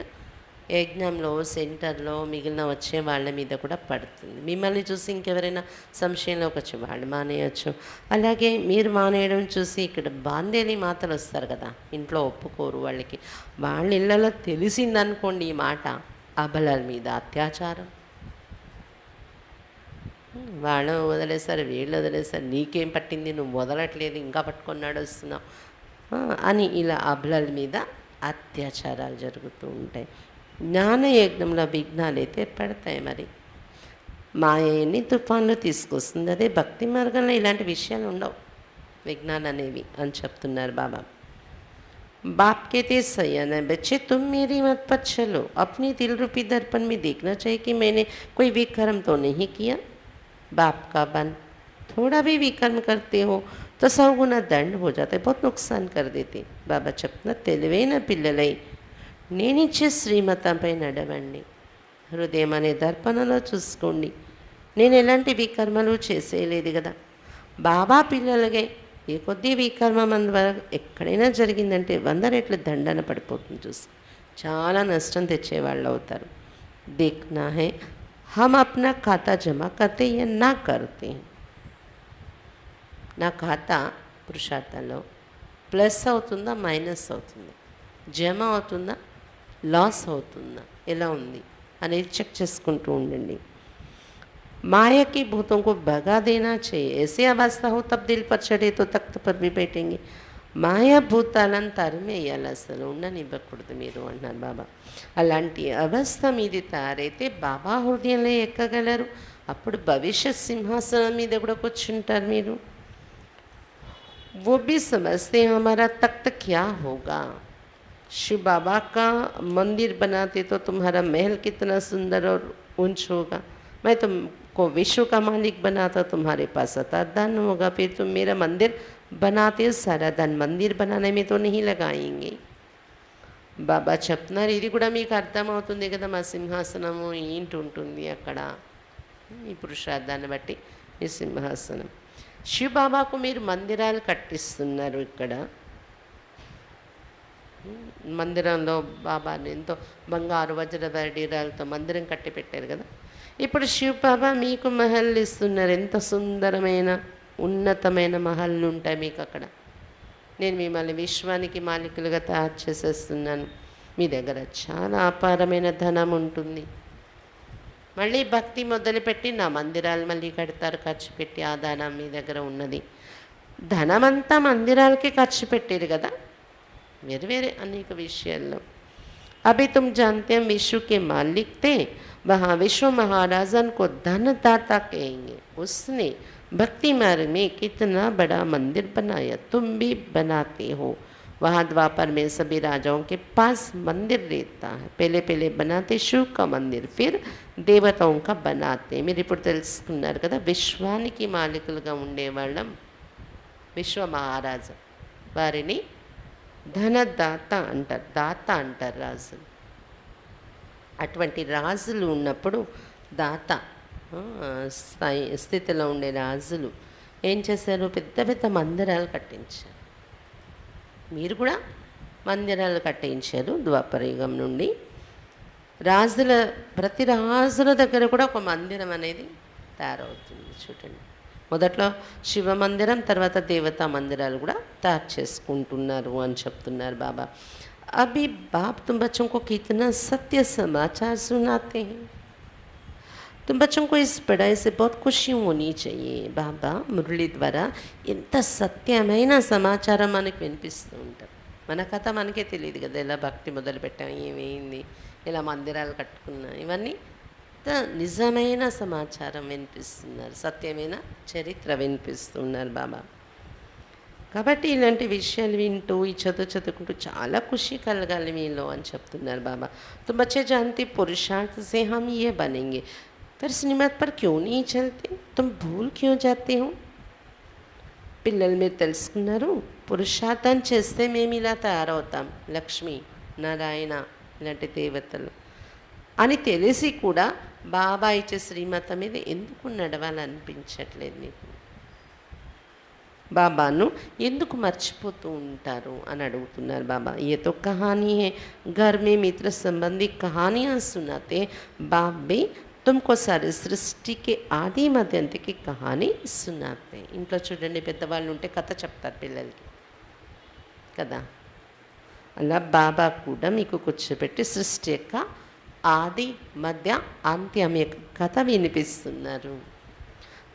S1: యజ్ఞంలో, సెంటర్లో మిగిలిన వచ్చే వాళ్ళ మీద కూడా పడుతుంది. మిమ్మల్ని చూసి ఇంకెవరైనా సంశయంలోకి వచ్చి వాళ్ళు మానేయచ్చు. అలాగే మీరు మానేయడం చూసి ఇక్కడ బాందేలి మాతలు వస్తారు కదా, ఇంట్లో ఒప్పుకోరు వాళ్ళకి. వాళ్ళ ఇళ్ళలో తెలిసిందనుకోండి ఈ మాట, అబలల మీద అత్యాచారం. వాళ్ళు వదిలేస్తారు, వీళ్ళు వదిలేస్తారు, నీకేం పట్టింది, నువ్వు వదలట్లేదు, ఇంకా పట్టుకొని నడుస్తున్నావు అని ఇలా అబలల మీద అత్యాచారాలు జరుగుతూ ఉంటాయి. జ్ఞానయజ్ఞంలో విఘ్నాలు అయితే పడతాయి. మరి మాయ ఎన్ని తుఫాన్లు తీసుకొస్తుంది. అదే భక్తి మార్గంలో ఇలాంటి విషయాలు ఉండవు, విఘ్నాలు అనేవి అని చెప్తున్నారు బాబా. बाप कहते सैया न बच्चे, तुम मेरी मत पर चलो, अपने दिल रूपी दर्पण में देखना चाहिए कि मैंने कोई विकर्म तो नहीं किया। बाप का बन थोड़ा भी विकर्म करते हो तो 100 गुना दंड हो जाता है, बहुत नुकसान कर देते. बाबा చెప్తున్న తెలివైన పిల్లలై నేనిచ్చే శ్రీమతంపై నడవండి, హృదయం అనే దర్పణలో చూసుకోండి. నేను ఎలాంటి వికర్మలు చేసేయలేదు కదా. బాబా పిల్లలకే ఏ కొద్ది వికర్మ మన వరకు ఎక్కడైనా జరిగిందంటే 100 రెట్లు దండన పడిపోతుంది. చూసి చాలా నష్టం తెచ్చేవాళ్ళు అవుతారు. देखना है हम अपना खाता जमा करते या ना करते. నా ఖాతా పురుషార్థంలో ప్లస్ అవుతుందా మైనస్ అవుతుందా, జమ అవుతుందా లాస్ అవుతుందా, ఎలా ఉంది అనేది చెక్ చేసుకుంటూ ఉండండి. माया की भूतों को भगा देना चाहिए. ऐसी अवस्था हो तब दिल पर चढ़े तो तख्त पर भी बैठेंगे. మాయా భూతాలను తరిమేయాలి, అసలు ఉండనివ్వకూడదు మీరు అన్నారు బాబా. అలాంటి అవస్థ మీది తయారైతే బాబా హృదయంలో ఎక్కగలరు. అప్పుడు భవిష్యత్ సింహాసనం మీద కూడా కూర్చుంటారు మీరు. वो भी समझते हैं हमारा तख्त क्या होगा. शिव बाबा का मंदिर बनाते तो तुम्हारा महल कितना सुंदर और ऊंच होगा. मैं तुमको विश्व का मालिक बनाता, तुम्हारे पास अता धन होगा. फिर तुम मेरा मंदिर बनाते हो, सारा धन मंदिर बनाने में तो नहीं लगाएंगे. బాబా చెప్తున్నారు, ఇది కూడా మీకు అర్థమవుతుంది కదా, మా సింహాసనము ఏంటి ఉంటుంది అక్కడ, ఈ పురుషార్థాన్ని బట్టి ఈ సింహాసనం. శివ బాబాకు మీరు మందిరాలు కట్టిస్తున్నారు. ఇక్కడ మందిరంలో బాబాని ఎంతో బంగారు వజ్ర వైడూర్యాలతో మందిరం కట్టి పెట్టారు కదా. ఇప్పుడు శివ బాబా మీకు మహల్ ఇస్తున్నారు. ఎంత సుందరమైన ఉన్నతమైన మహల్లు ఉంటాయి మీకు అక్కడ. నేను మిమ్మల్ని విశ్వానికి మాలికులుగా తయారు చేసేస్తున్నాను. మీ దగ్గర చాలా అపారమైన ధనం ఉంటుంది. మళ్ళీ భక్తి మొదలుపెట్టి నా మందిరాలు మళ్ళీ కడతారు ఖర్చు పెట్టి. ఆ ధనం మీ దగ్గర ఉన్నది. ధనమంతా మందిరాలకే ఖర్చు పెట్టారు కదా, వేరే వేరే అనేక విషయాల్లో. अभी तुम जानते हैं विश्व के मालिक थे, वहाँ विश्व महाराजन को धनदाता कहेंगे. उसने भक्ति मार्ग में कितना बड़ा मंदिर बनाया, तुम भी बनाते हो. वहाँ द्वापर में सभी राजाओं के पास मंदिर रहता है. पहले पहले बनाते शिव का मंदिर, फिर దేవతాओं का बनाते. మీరు ఇప్పుడు తెలుసుకున్నారు కదా, విశ్వానికి మాలికులుగా ఉండేవాళ్ళం విశ్వ మహారాజు. వారిని ధనదాత అంటారు, దాత అంటారు రాజులు. అటువంటి రాజులు ఉన్నప్పుడు దాత స్థితిలో ఉండే రాజులు ఏం చేశారు, పెద్ద పెద్ద మందిరాలు కట్టించారు. మీరు కూడా మందిరాలు కట్టించారు ద్వాపర యుగం నుండి. రాజుల ప్రతి రాజుల దగ్గర కూడా ఒక మందిరం అనేది తయారవుతుంది. చూడండి, మొదట్లో శివ మందిరం, తర్వాత దేవతా మందిరాలు కూడా తయారు చేసుకుంటున్నారు అని చెప్తున్నారు బాబా. అభి బాప్ तुम बच्चों को कितना सत्य समाचार सुनाते हैं. तुम बच्चों को इस पढ़ाई से बहुत खुशी होनी चाहिए. బాబా మురళి ద్వారా ఎంత సత్యమైన సమాచారం మనకు వినిపిస్తూ ఉంటారు. మన కథ మనకే తెలియదు కదా, ఎలా భక్తి మొదలుపెట్టాం, ఏమైంది, ఇలా మందిరాలు కట్టుకున్నా, ఇవన్నీ నిజమైన సమాచారం వినిపిస్తున్నారు, సత్యమైన చరిత్ర వినిపిస్తున్నారు బాబా. కాబట్టి ఇలాంటి విషయాలు వింటూ ఈ చదువుకుంటూ చాలా ఖుషి కలగాలి మీలో అని చెప్తున్నారు బాబా. तो बच्चे जानते पुरुषार्थ से हम ये बनेंगे, फिर श्रीमत पर क्यों नहीं चलते, तुम भूल क्यों जाते हो. పిల్లలు మీరు తెలుసుకున్నారు, పురుషార్థం చేస్తే మేము ఇలా తయారవుతాం, లక్ష్మి నారాయణ ఇలాంటి దేవతలు అని తెలిసి కూడా బాబా ఇచ్చే శ్రీమతం మీద ఎందుకు నడవాలనిపించట్లేదు నీకు? బాబాను ఎందుకు మర్చిపోతూ ఉంటారు అని అడుగుతున్నారు బాబా. ఏ తో కహానీ హే, घर में मित्र संबंधी कहानियाँ सुनाते बाप भी तुमको सारी సృష్టి के ఆది మధ్య అంతకి కహానీ సునాతే. ఇంట్లో చూడండి, పెద్దవాళ్ళు ఉంటే కథ చెప్తారు పిల్లలకి కదా. అలా బాబా కూడా మీకు కూర్చోబెట్టి సృష్టి యొక్క ఆది మధ్య అంత్యం యొక్క కథ వినిపిస్తున్నారు.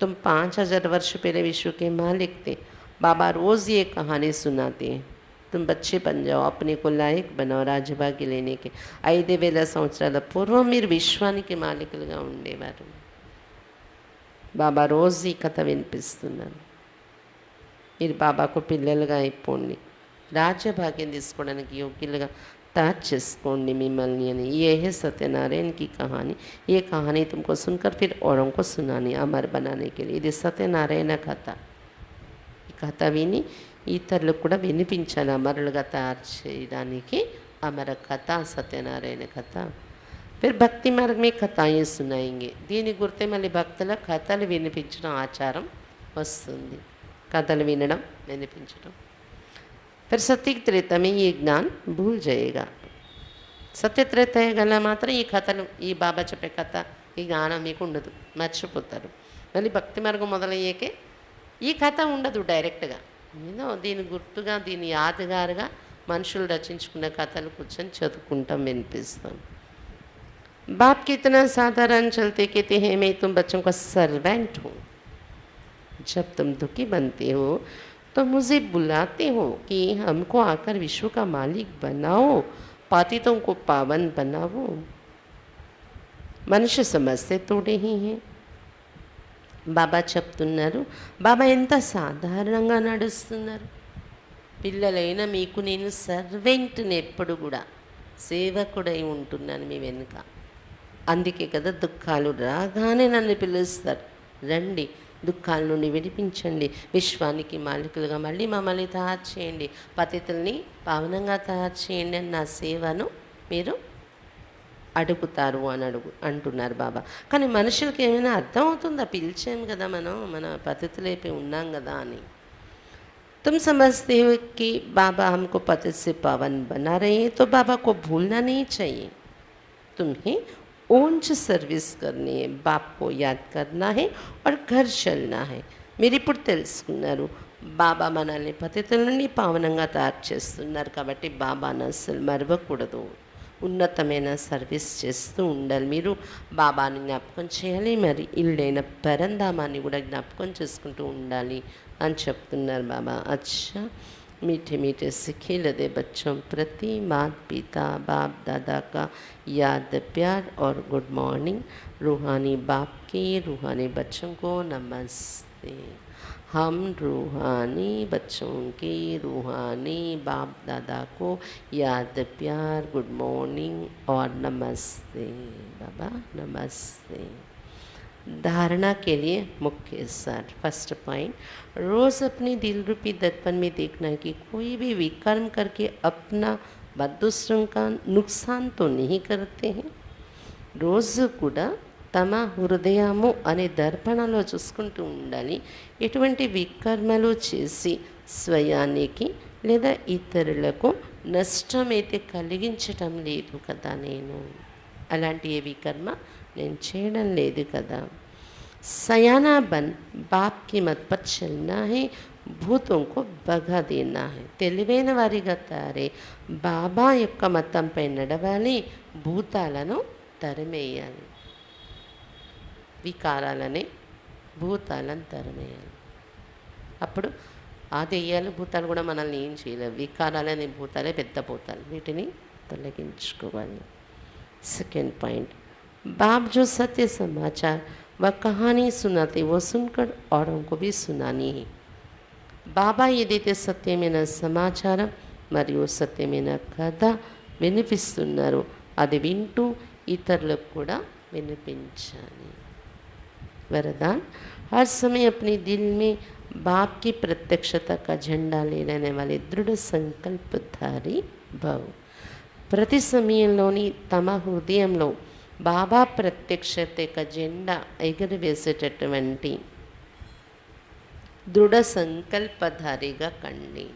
S1: तुम 5000 वर्ष पहले विश्व के मालिक थे, बाबा रोज़ ये कहानी सुनाते हैं. तुम बच्चे बन जाओ, अपने को लायक बनाओ రాజభాగ్య లేने के. 5000 సంవత్సరాల పూర్వం మీరు విశ్వానికి మాలికులుగా ఉండేవారు. బాబా రోజు ఈ కథ వినిపిస్తున్నారు. మీరు బాబాకు పిల్లలుగా అయిపోండి, రాజ్యభాగ్యం తీసుకోవడానికి యోగ్యులుగా तैयार చేసుకోండి మిమ్మల్ని అని. ये है सत्यनारायण की कहानी. ये कहानी तुमको सुनकर फिर औरों को सुनानी, अमर बनाने के लिए. ఇది సత్యనారాయణ కథ. ఈ కథ విని ఇతరులకు కూడా వినిపించాలి, అమరులుగా తయారు చేయడానికి. అమర కథ సత్యనారాయణ కథ. फिर భక్తి మార్గ में కథాయే సునాయింగే. దీని గుర్తే మళ్ళీ భక్తుల కథలు వినిపించడం ఆచారం వస్తుంది. కథలు వినడం, వినిపించడం. फिर सत्य त्रेता में ये ज्ञान भूल जाएगा. సత్య త్రేతాయ గల మాత్రం ఈ కథలు, ఈ బాబా చెప్పే కథ, ఈ జ్ఞానం మీకు ఉండదు, మర్చిపోతారు. మళ్ళీ భక్తి మార్గం మొదలయ్యాకే ఈ కథ ఉండదు డైరెక్ట్గా. ఏదో దీని గుర్తుగా, దీని యాదగారుగా మనుషులు రచించుకున్న కథలు కూర్చొని చదువుకుంటాం, వినిపిస్తాం. बाप कितना साधारण चलते कहते हैं मैं तुम बच्चों का सर्वेंट हूँ. जब तुम दुखी बनते हो तो मुझे बुलाते हो कि हमको आकर विश्व का मालिक बनाओ, पातितों को पावन बनाओ. మనుష్య సమస్య తోడే హీ హే. బాబా చెప్తున్నారు. బాబా ఎంత సాధారణంగా నడుస్తున్నారు. పిల్లలైనా మీకు నేను సర్వెంట్ని, ఎప్పుడు కూడా సేవకుడై ఉంటున్నాను మీ వెనుక. అందుకే కదా దుఃఖాలు రాగానే నన్ను పిలుస్తారు, రండి దుఃఖాల నుండి విడిపించండి, విశ్వానికి మాలికులుగా మళ్ళీ మమ్మల్ని తయారు చేయండి, పతితుల్ని పావనంగా తయారు చేయండి అని నా సేవను మీరు అడుగుతారు అని అంటున్నారు బాబా. కానీ మనుషులకి ఏమైనా అర్థం అవుతుందా? పిలిచాం కదా, మన పతితులైపోయి ఉన్నాం కదా అని. तुम समझते हो कि बाबा हमको पति से पावन बना रहे हैं, तो बाबा को भूलना नहीं चाहिए. तुम्हें ओंच सर्विस करनी है, बाप को याद करना है और घर चलना है. మీరు ఇప్పుడు తెలుసుకున్నారు, బాబా మనల్ని పతితుల నుండి పావనంగా తయారు చేస్తున్నారు కాబట్టి బాబాను అస్సలు మరవకూడదు. ఉన్నతమైన సర్వీస్ చేస్తూ ఉండాలి. మీరు బాబాని జ్ఞాపకం చేయాలి, మరి ఇల్డైన పరంధామాన్ని కూడా జ్ఞాపకం చేసుకుంటూ ఉండాలి అని చెప్తున్నారు బాబా. అచ్చా, मीठे मीठे सिखे लदे बच्चों प्रति माता पिता बाप दादा का याद प्यार और गुड मॉर्निंग. रूहानी बाप के रूहानी बच्चों को नमस्ते. हम रूहानी बच्चों के रूहानी बाप दादा को याद प्यार, गुड मॉर्निंग और नमस्ते. बाबा नमस्ते. धारणा के लिए मुख्य सार. फर्स्ट पॉइंट, रोज़ अपने दिल रूपी दर्पण में देखना है कि कोई भी विकर्म करके अपना व दूसरों का नुकसान तो नहीं करते हैं. రోజు కూడా తమ హృదయము అనే దర్పణలో చూసుకుంటూ ఉండాలి. ఎటువంటి వికర్మలు చేసి స్వయానికి లేదా ఇతరులకు నష్టమైతే కలిగించటం లేదు కదా, నేను అలాంటి ఏ వికర్మ నేను చేయడం లేదు కదా. सयाना बन बाप की मत पर चलना है, భూతం को భగా దేనా है. తెలివైన వారిగా తయారై బాబా యొక్క మతంపై నడవాలి, భూతాలను తరిమేయాలి. వికారాలనే భూతాలను తరిమేయాలి. అప్పుడు ఆ దెయ్యాలు భూతాలు కూడా మనల్ని ఏం చేయలేవు. వికారాలనే భూతాలే పెద్ద భూతాలు, వీటిని తొలగించుకోవాలి. సెకండ్ పాయింట్, बाप जो सत्य समाचार व कहानी सुनाते वो सुनकर औरों को भी सुनानी है. బాబా ఏదైతే సత్యమైన సమాచారం మరియు సత్యమైన కథ వినిపిస్తున్నారో అది వింటూ ఇతరులకు కూడా వినిపించాలి. वरदान, हर समय अपने दिल में बाप की प्रत्यक्षता का झंडा ले रहने वाले दृढ़ संकल्पधारी भव. ప్రతి సమయంలోని తమ హృదయంలో బాబా ప్రత్యక్షత యొక్క జెండా ఎగురవేసేటటువంటి దృఢ సంకల్పధారిగా కండి.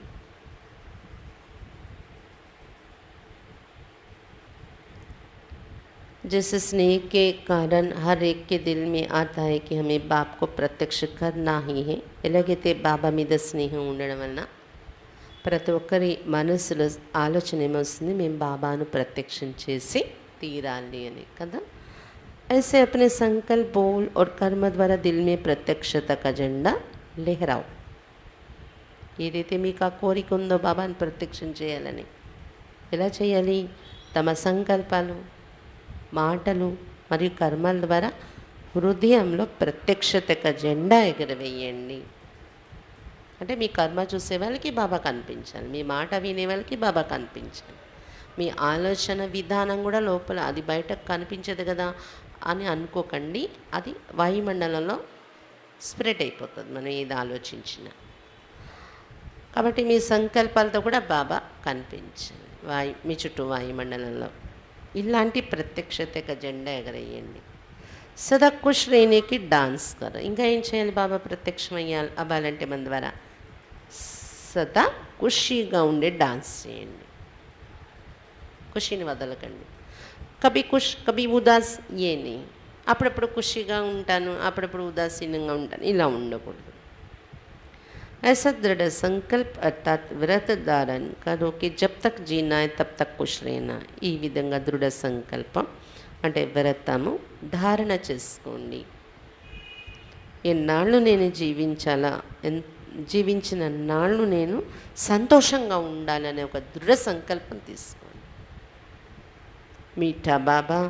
S1: जैसे स्नेह के कारण हर एक के दिल में आता है कि हमें बाप को प्रत्यक्ष करना ही है. ఎలాగైతే బాబా మీద స్నేహం ఉండడం వలన ప్రతి ఒక్కరి మనసులో ఆలోచన ఏమొస్తుంది, మేము బాబాను ప్రత్యక్షం చేసి తీరాలి అని కదా. ऐसे अपने संकल्प बोल और कर्म द्वारा दिल में प्रत्यक्षता का झंडा लहराओ. ఏదైతే మీకు ఆ కోరిక ఉందో బాబాను ప్రత్యక్షం చేయాలని, ఎలా చేయాలి? తమ సంకల్పాలు, మాటలు మరియు కర్మల ద్వారా హృదయంలో ప్రత్యక్షతగా జెండా ఎగరవేయండి. అంటే మీ కర్మ చూసే వాళ్ళకి బాబా కనిపించాలి, మీ మాట వినే వాళ్ళకి బాబా కనిపించాలి, మీ ఆలోచన విధానం కూడా లోపల, అది బయటకు కనిపించదు కదా అని అనుకోకండి. అది వాయుమండలంలో స్ప్రెడ్ అయిపోతుంది మనం ఏది ఆలోచించినా. కాబట్టి మీ సంకల్పాలతో కూడా బాబా కనిపించాలి మీ చుట్టూ వాయుమండలంలో. ఇలాంటి ప్రత్యక్షత యొక్క జెండా ఎగరేయండి. సదా ఖుష్ రేనేకి డాన్స్ కరు. ఇంకా ఏం చేయాలి బాబా ప్రత్యక్షం అవ్వాలంటే మన ద్వారా? సదా ఖుషీగా ఉండే డాన్స్ చేయండి, ఖుషీని వదలకండి. కభీ ఖుష్ కభీ ఉదాస్ ఏని, అప్పుడప్పుడు ఖుషీగా ఉంటాను, అప్పుడప్పుడు ఉదాసీనంగా ఉంటాను, ఇలా ఉండకూడదు. ऐसा दृढ़ संकल्प अर्थात व्रत धारण करो कि जब तक जीना है तब तक खुश रहना. ఈ విధంగా దృఢ సంకల్పం అంటే వ్రతము ధారణ చేసుకోండి. ఎన్నాళ్ళు నేను జీవించాలా, జీవించిన నాళ్ళు నేను సంతోషంగా ఉండాలనే ఒక దృఢ సంకల్పం తీసుకోండి. మీఠా బాబా,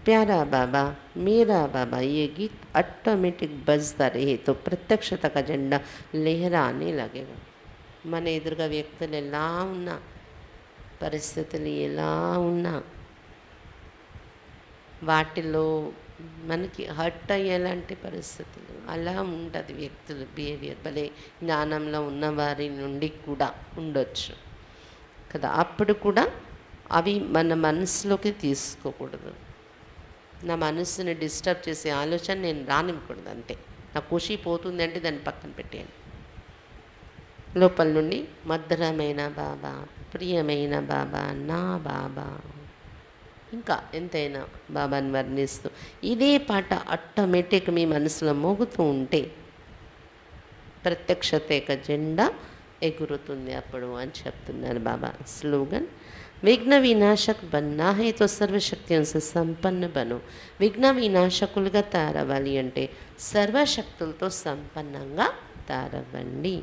S1: प्यारा बाबा, मेरा बाबा, ये गीत ऑटोमेटिक बजता रहे तो प्रत्यक्षता का झंडा लहराने लगेगा. మన ఎదురుగా వ్యక్తులు ఎలా ఉన్నా, పరిస్థితులు ఎలా ఉన్నా, వాటిలో మనకి హర్ట్ అయ్యేలాంటి పరిస్థితులు అలా ఉంటుంది వ్యక్తులు బిహేవియర్. భలే జ్ఞానంలో ఉన్నవారి నుండి కూడా ఉండొచ్చు కదా. అప్పుడు కూడా అవి మన మనసులోకి తీసుకోకూడదు. నా మనసుని డిస్టర్బ్ చేసే ఆలోచన నేను రానివ్వకూడదు. అంతే. నా ఖుషి పోతుంది అంటే దాన్ని పక్కన పెట్టేయండి. లోపల నుండి మధురమైన బాబా, ప్రియమైన బాబా, నా బాబా, ఇంకా ఎంతైనా బాబాని వర్ణిస్తూ ఇదే పాట ఆటోమేటిక్ మీ మనసులో మోగుతూ ఉంటే ప్రత్యక్షత యొక్క జెండా ఎగురుతుంది అప్పుడు అని చెప్తున్నారు బాబా. స్లోగన్, విఘ్న వినాశక్ బన్నా హై తో సర్వశక్తియం సే సంపన్న బను. విఘ్న వినాశకులుగా తయారవ్వాలి అంటే సర్వశక్తులతో సంపన్నంగా తయారవ్వండి.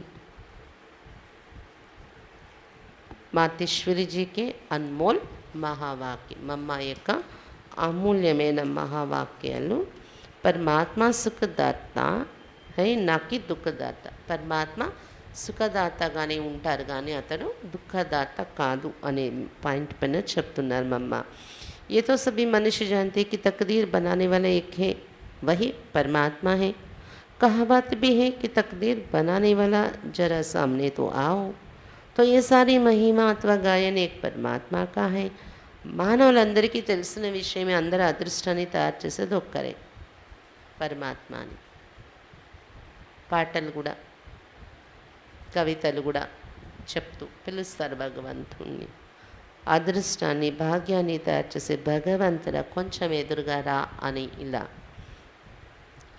S1: మాతేశ్వరిజీకే అన్మోల్ మహావాక్యం, మమ్మ యొక్క అమూల్యమైన మహావాక్యాలు. పరమాత్మ సుఖదాత హై నాకి దుఃఖదాత. పరమాత్మ సుఖదాతగానే ఉంటారు కానీ అతను దుఃఖదాత కాదు అనే పాయింట్ పైన చెప్తున్నారు మమ్మ. ये तो सभी मनुष्य जानते कि तकदीर बनाने वाला एक है, वही परमात्मा है. कहावत भी है कि तकदीर बनाने वाला जरा सामने तो आओ. तो ये सारी महिमा अथवा गायन एक परमात्मा का है. మానవులందరికీ తెలిసిన విషయమే, అందరూ అదృష్టాన్ని తయారు చేసేది ఒక్కరే, పరమాత్మ అని. పాటలు కూడా, కవితలు కూడా చెప్తూ పిలుస్తారు భగవంతుణ్ణి. అదృష్టాన్ని, భాగ్యాన్ని తయారు చేసే భగవంతుడా కొంచెం ఎదురుగా రా అని. ఇలా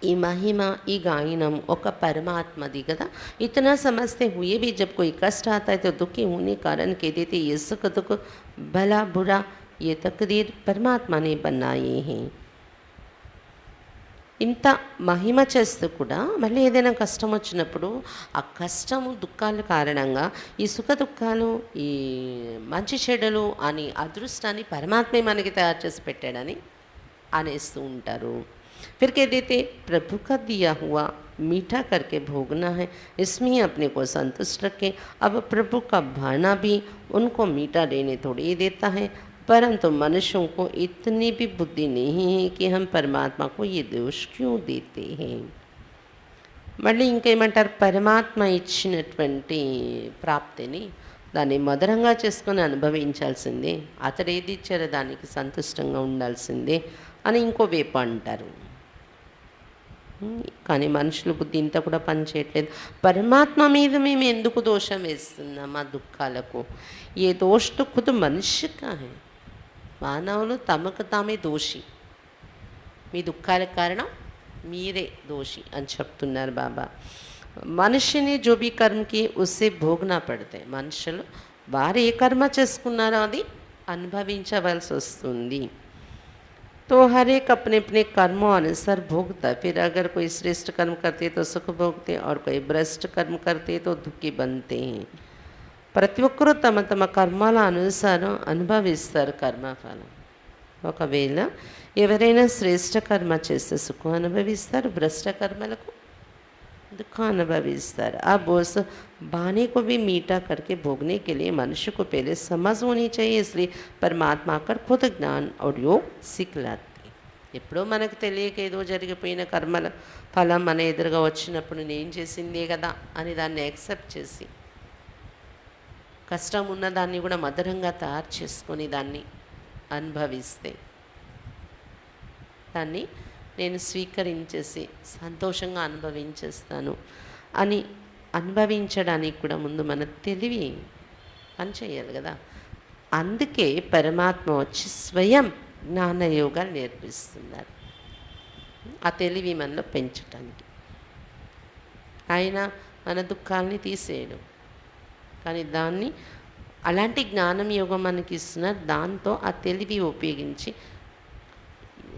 S1: ఈ మహిమ, ఈ గాయనం ఒక పరమాత్మది కదా. इतना समझते हुए भी जब कोई कष्ट आता है तो दुखी होने कारण कह देते ये सुख दुख भला बुरा ये तकदीर परमात्मा ने बनाए हैं. ఇంత మహిమ చేస్తూ కూడా మళ్ళీ ఏదైనా కష్టం వచ్చినప్పుడు ఆ కష్టము దుఃఖాల కారణంగా ఈ సుఖ దుఃఖాలు, ఈ మంచి చెడులు అని అదృష్టాన్ని పరమాత్మే మనకి తయారు చేసి పెట్టాడని అనేస్తూ ఉంటారు. फिर कह देते प्रभु का दिया हुआ मीठा करके भोगना है, इसमें अपने को संतुष्ट रखें. अब प्रभु का भाना भी उनको मीठा देने थोड़ी देता है, परंतु मनुष्यों को इतनी भी बुद्धि नहीं है कि हम परमात्मा को ये दोष क्यों देते हैं. మళ్ళీ ఇంకేమంటారు, పరమాత్మ ఇచ్చినటువంటి ప్రాప్తిని దాన్ని మధురంగా చేసుకొని అనుభవించాల్సిందే. అతడు ఏది ఇచ్చారో దానికి సంతుష్టంగా ఉండాల్సిందే. అని ఇంకో వైపు అంటారు. కానీ మనుషుల బుద్ధి ఇంత కూడా పని చేయట్లేదు. పరమాత్మ మీద మేము ఎందుకు దోషం వేస్తున్నాం ఆ దుఃఖాలకు? ఏ దోష్ తో ఖుద్ మనుష్య కా హై. మానవులు తమకు తామే దోషి. మీ దుఃఖాలకు కారణం మీరే దోషి అని చెప్తున్నారు బాబా. మనిషిని జో భీ కర్మకి ఉస్సే భోగ్నా పడతాయి. మనుషులు వారు ఏ కర్మ చేసుకున్నారో అది అనుభవించవలసి వస్తుంది. तो हर एक अपने अपने कर्मों अनुसार भोगता है. फिर अगर कोई श्रेष्ठ कर्म करते तो सुख भोगते और कोई भ्रष्ट कर्म करते तो दुखी बनते हैं. ప్రతి ఒక్కరూ తమ తమ కర్మల అనుసారం అనుభవిస్తారు కర్మఫలం. ఒకవేళ ఎవరైనా శ్రేష్ఠ కర్మ చేస్తే సుఖం అనుభవిస్తారు, భ్రష్ట కర్మలకు दुखा अनुभविस्तर. अब उस बाने को भी मीठा करके भोगने के लिए मनुष्य को पहले समझ होनी चाहिए. इसलिए परमात्मा आकर खुद ज्ञान और योग सिखलाते. ఎప్పుడో మనకు తెలియక ఏదో జరిగిపోయిన కర్మల ఫలం మన ఎదురుగా వచ్చినప్పుడు నేను చేసిందే కదా అని దాన్ని యాక్సెప్ట్ చేసి కష్టం ఉన్న దాన్ని కూడా మధురంగా తయారు చేసుకొని దాన్ని అనుభవిస్తే దాన్ని నేను స్వీకరించేసి సంతోషంగా అనుభవించేస్తాను అని అనుభవించడానికి కూడా ముందు మన తెలివి పని చేయాలి కదా. అందుకే పరమాత్మ వచ్చి స్వయం జ్ఞానయోగాలు నేర్పిస్తున్నారు ఆ తెలివి మనలో పెంచటానికి. ఆయన మన దుఃఖాలని తీసేయడం, కానీ దాన్ని అలాంటి జ్ఞానం యోగం మనకి ఇస్తున్నారు. దాంతో ఆ తెలివి ఉపయోగించి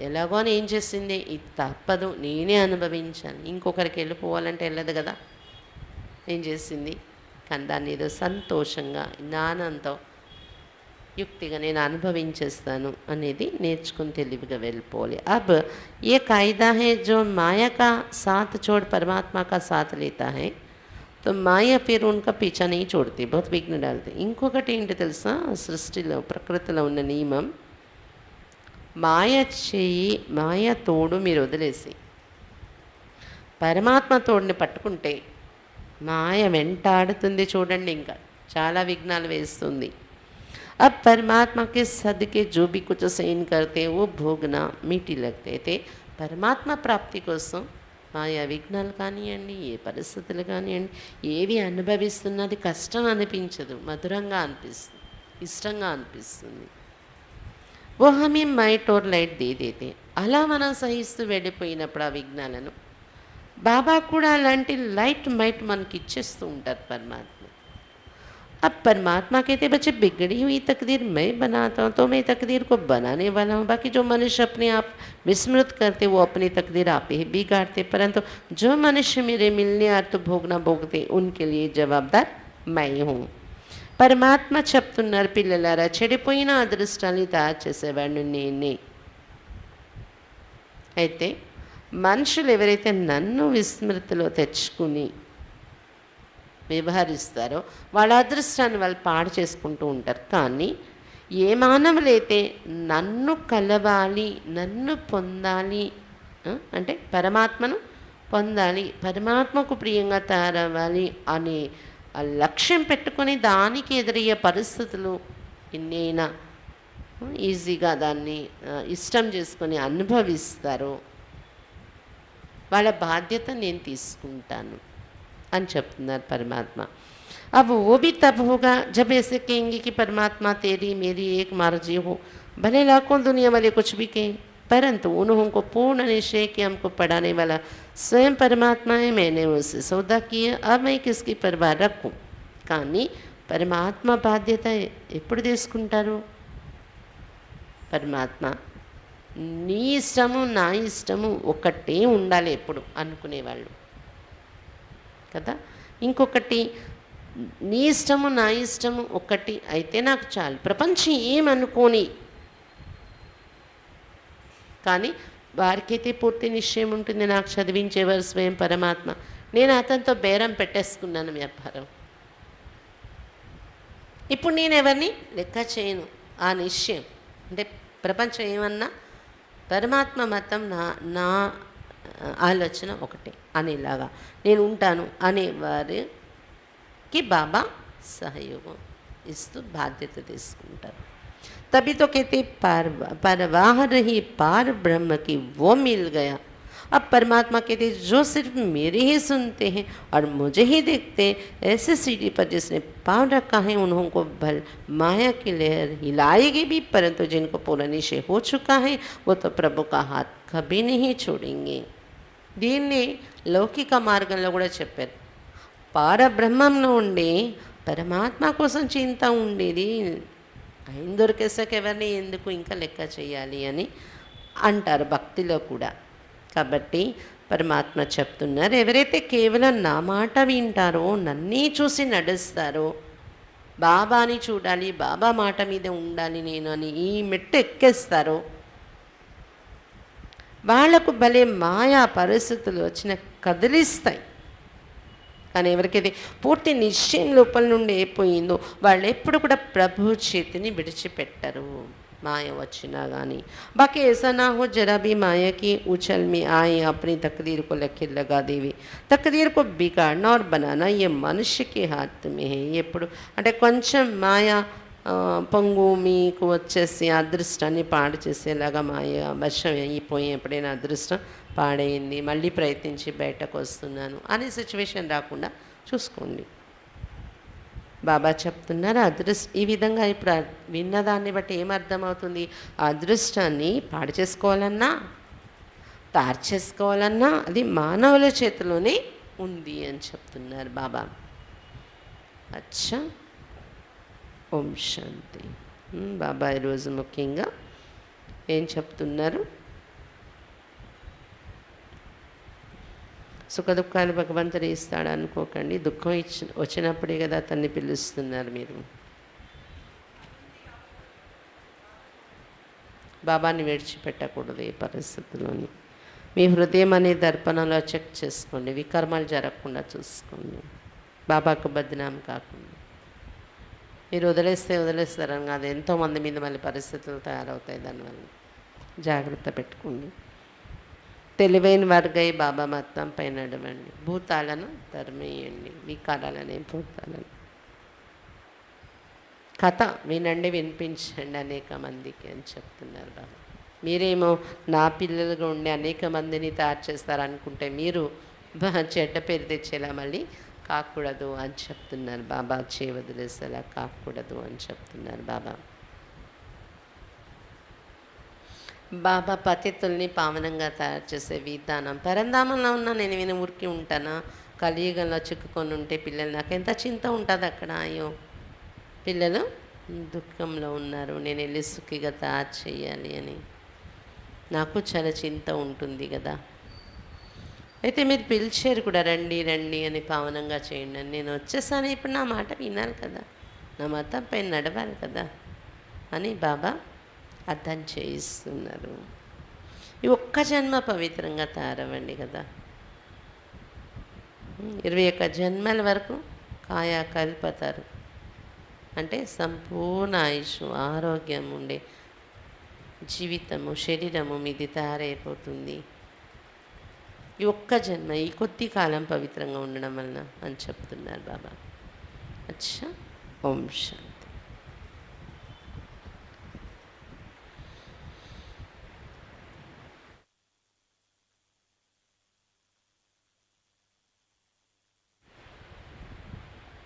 S1: ఎలాగో అని ఏం చేసింది, ఇది తప్పదు నేనే అనుభవించాను, ఇంకొకరికి వెళ్ళిపోవాలంటే వెళ్ళదు కదా, ఏం చేసింది కానీ దాన్ని ఏదో సంతోషంగా జ్ఞానంతో యుక్తిగా నేను అనుభవించేస్తాను అనేది నేర్చుకుని తెలివిగా వెళ్ళిపోవాలి. अब ये कायदा है जो माया का साथ छोड़ परमात्मा का साथ लेता है तो माया फिर उनका पीछा नहीं छोड़ती, बहुत विघ्न डालती. ఇంకొకటి ఏంటి తెలుసా, సృష్టిలో ప్రకృతిలో ఉన్న నియమం, మాయ చెయ్యి మాయ తోడు మీరు వదిలేసి పరమాత్మ తోడుని పట్టుకుంటే మాయ వెంటాడుతుంది చూడండి, ఇంకా చాలా విఘ్నాలు వేస్తుంది. अब परमात्मा के सदके जो भी कुछ सहन करते वो भोगना मीठी लगते थे. పరమాత్మ ప్రాప్తి కోసం ఆయా విఘ్నాలు కానివ్వండి, ఏ పరిస్థితులు కానివ్వండి, ఏవి అనుభవిస్తున్నది కష్టం అనిపించదు, మధురంగా అనిపిస్తుంది, ఇష్టంగా అనిపిస్తుంది. वो हमें माइट और लाइट दे देते. అలా మనం సహిస్తూ వెళ్ళిపోయినప్పుడు ఆ విఘ్నాలను బాబా కూడా అలాంటి లైట్ మైట్ మనకి ఇచ్చేస్తూ ఉంటారు పరమాత్మ. अब परमात्मा कहते बच्चे बिगड़ी हुई तकदीर मैं बनाता हूँ तो मैं तकदीर को बनाने वाला हूँ. बाकी जो मनुष्य अपने आप विस्मृत करते वो अपनी तकदीर आप ही बिगाड़ते, परंतु जो मनुष्य मेरे मिलने अर्थ भोगना भोगते उनके लिए जवाबदार मैं हूँ. పరమాత్మ చెప్తున్నారు, పిల్లలారా చెడిపోయిన అదృష్టాన్ని తయారు చేసేవాడిని నేనే. అయితే మనుషులు ఎవరైతే నన్ను విస్మృతిలో తెచ్చుకుని వ్యవహరిస్తారో వాళ్ళ అదృష్టాన్ని వాళ్ళు పాడు చేసుకుంటూ ఉంటారు. కానీ ఏ మానవులైతే నన్ను కలవాలి, నన్ను పొందాలి అంటే పరమాత్మను పొందాలి, పరమాత్మకు ప్రియంగా తయారవ్వాలి అనే లక్ష్యం పెట్టుకొని దానికి ఎదురయ్యే పరిస్థితులు ఎన్నైనా ఈజీగా దాన్ని ఇష్టం చేసుకొని అనుభవిస్తారో వాళ్ళ బాధ్యత నేను తీసుకుంటాను అని చెప్తున్నారు పరమాత్మ. अब वो भी तब होगा जब ऐसे कहेंगे कि परमात्मा तेरी मेरी एक मर्जी हो. भले लाखों दुनिया वाले कुछ भी कहें, परंतु उन्होंने को पूर्ण निश्चय कि हमको पढ़ाने वाला स्वयं परमात्मा है, मैंने उससे सौदा किया, अब मैं किसकी परवाह रखूं. కానీ పరమాత్మ బాధ్యత ఎప్పుడు తీసుకుంటారు? పరమాత్మ నీ ఇష్టము నా ఇష్టము ఒకటే ఉండాలి ఎప్పుడు అనుకునేవాళ్ళు కదా. ఇంకొకటి నీ ఇష్టము నా ఇష్టము ఒకటి అయితే నాకు చాలు, ప్రపంచం ఏమనుకోని. కానీ వారికైతే పూర్తి నిశ్చయం ఉంటుంది, నాకు చదివించేవారు స్వయం పరమాత్మ, నేను అతనితో బేరం పెట్టేసుకున్నాను వ్యాపారం, ఇప్పుడు నేను ఎవరిని లెక్క చేయను. ఆ నిశ్చయం అంటే ప్రపంచం ఏమన్నా పరమాత్మ మతం నా ఆలోచన ఒకటే అనేలాగా నేను ఉంటాను అనేవారికి బాబా సహయోగం ఇస్తూ బాధ్యత తీసుకుంటారు. तभी तो कहते परवाह रही पार ब्रह्म की, वो मिल गया। अब परमात्मा कहते जो सिर्फ मेरे ही सुनते हैं और मुझे ही देखते हैं, ऐसे सीढ़ी पर जिसने पाँव रखा है उन्हों को भल माया की लहर हिलाएगी भी, परंतु जिनको पूरा निश्चय हो चुका है वो तो प्रभु का हाथ कभी नहीं छोड़ेंगे। దీన్ని లౌకిక మార్గంలో కూడా చెప్పారు. పారబ్రహ్మంలో ఉండి పరమాత్మ కోసం చింత ఉండేది, ఆయన దొరికేసాక ఎవరిని ఎందుకు ఇంకా లెక్క చేయాలి అని అంటారు భక్తిలో కూడా. కాబట్టి పరమాత్మ చెప్తున్నారు, ఎవరైతే కేవలం నా మాట వింటారో, నన్నే చూసి నడుస్తారో, బాబాని చూడాలి, బాబా మాట మీద ఉండాలి నేను అని ఈ మెట్టు ఎక్కేస్తారో, వాళ్లకు భలే మాయా పరిస్థితులు వచ్చిన కదిలిస్తాయి. కానీ ఎవరికైతే పూర్తి నిశ్చయం లోపల నుండి అయిపోయిందో వాళ్ళు ఎప్పుడు కూడా ప్రభు చేతిని విడిచిపెట్టరు, माया वचना गानी। बाकी ऐसा ना हो जरा भी माया की उछल में आए अपनी तकदीर को लकीर लगा देवे। तकदीर को बिगाड़ना और बनाना ये मनुष्य के हाथ में है। ఎప్పుడు అంటే కొంచెం మాయా పొంగు మీకు వచ్చేసి అదృష్టాన్ని పాడు చేసేలాగా మాయ వర్షం అయిపోయి ఎప్పుడైనా అదృష్టం పాడైంది, మళ్ళీ ప్రయత్నించి బయటకు వస్తున్నాను అనే సిచ్యువేషన్ రాకుండా చూసుకోండి. బాబా చెప్తున్నారు ఈ విధంగా ఇప్పుడు విన్నదాన్ని బట్టి ఏమర్థమవుతుంది, అదృష్టాన్ని పాడు చేసుకోవాలన్నా తయారు చేసుకోవాలన్నా అది మానవుల చేతిలోనే ఉంది అని చెప్తున్నారు బాబా. అచ్చా, ఓం శాంతి. బాబా ఈరోజు ముఖ్యంగా ఏం చెప్తున్నారు, సుఖ దుఃఖాలు భగవంతుడు ఇస్తాడు అనుకోకండి. దుఃఖం వచ్చినప్పుడే కదా తన్ని పిలుస్తున్నారు మీరు. బాబాని విడిచిపెట్టకూడదు ఏ పరిస్థితుల్లోని. మీ హృదయం అనే దర్పణంలో చెక్ చేసుకోండి, వికర్మలు జరగకుండా చూసుకోండి, బాబాకు బద్నాం కాకుండా. మీరు వదిలేస్తారని కాదు, ఎంతోమంది మీద మళ్ళీ పరిస్థితులు తయారవుతాయి, దానివల్ల జాగ్రత్త పెట్టుకోండి. తెలివైన వర్గై బాబా మతంపై నడవండి, భూతాలను ధర్మేయండి, వికారాలనే భూతాలను. కథ వినండి, వినిపించండి అనేక మందికి అని చెప్తున్నారు బాబా. మీరేమో నా పిల్లలుగా ఉండి అనేక మందిని తయారు చేస్తారనుకుంటే మీరు చెడ్డ పేరు తెచ్చేలా మళ్ళీ కాకూడదు అని చెప్తున్నారు బాబా. వదిలేసేలా కాకూడదు అని చెప్తున్నారు బాబా. బాబా పతితుల్ని పావనంగా తయారు చేసే విధానం. పరంధామంలో ఉన్నా నేను విని ఊరికి ఉంటానా, కలియుగంలో చిక్కుకొని ఉంటే పిల్లలు నాకెంత చింత ఉంటుంది అక్కడ. అయ్యో పిల్లలు దుఃఖంలో ఉన్నారు, నేను వెళ్ళి సుఖిగా తయారు చేయాలి అని నాకు చాలా చింత ఉంటుంది కదా. అయితే మీరు పిలిచారు కూడా, రండి రండి అని పావనంగా చేయండి అని. నేను వచ్చేసాను, ఇప్పుడు నా మాట వినాలి కదా, నా మతంపై నడవాలి కదా అని బాబా అర్థం చేయిస్తున్నారు. ఈ ఒక్క జన్మ పవిత్రంగా తయారవ్వండి కదా. 21 జన్మల వరకు కాయా కల్పతారు అంటే సంపూర్ణ ఆయుష్ ఆరోగ్యం ఉండే జీవితము శరీరము మీది తయారైపోతుంది. ఈ ఒక్క జన్మ, ఈ కొద్ది కాలం పవిత్రంగా ఉండడం వలన అని చెప్తున్నారు బాబా. అచ్చా, ఓం శాంతి.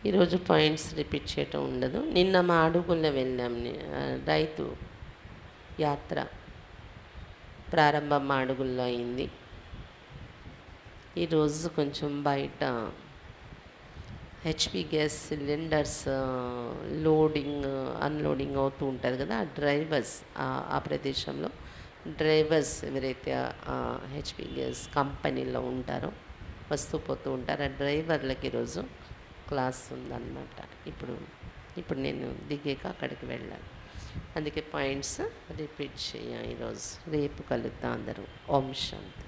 S1: ఈరోజు పాయింట్స్ రిపీట్ చేయటం ఉండదు. నిన్న మా అడుగుల్లో వెళ్ళాం, రైతు యాత్ర ప్రారంభం మా అడుగుల్లో అయింది. ఈరోజు కొంచెం బయట HP gas cylinders loading unloading అవుతూ ఉంటుంది కదా, ఆ డ్రైవర్స్ ఆ ప్రదేశంలో డ్రైవర్స్ ఎవరైతే హెచ్పి గ్యాస్ కంపెనీలో ఉంటారో వస్తూ పోతూ ఉంటారో ఆ డ్రైవర్లకి ఈరోజు క్లాస్ ఉందన్నమాట. ఇప్పుడు నేను దిగాక అక్కడికి వెళ్ళాను, అందుకే పాయింట్స్ రిపీట్ చేయ. ఈరోజు రేపు కలుద్దాం అందరూ. ఓం శాంతి.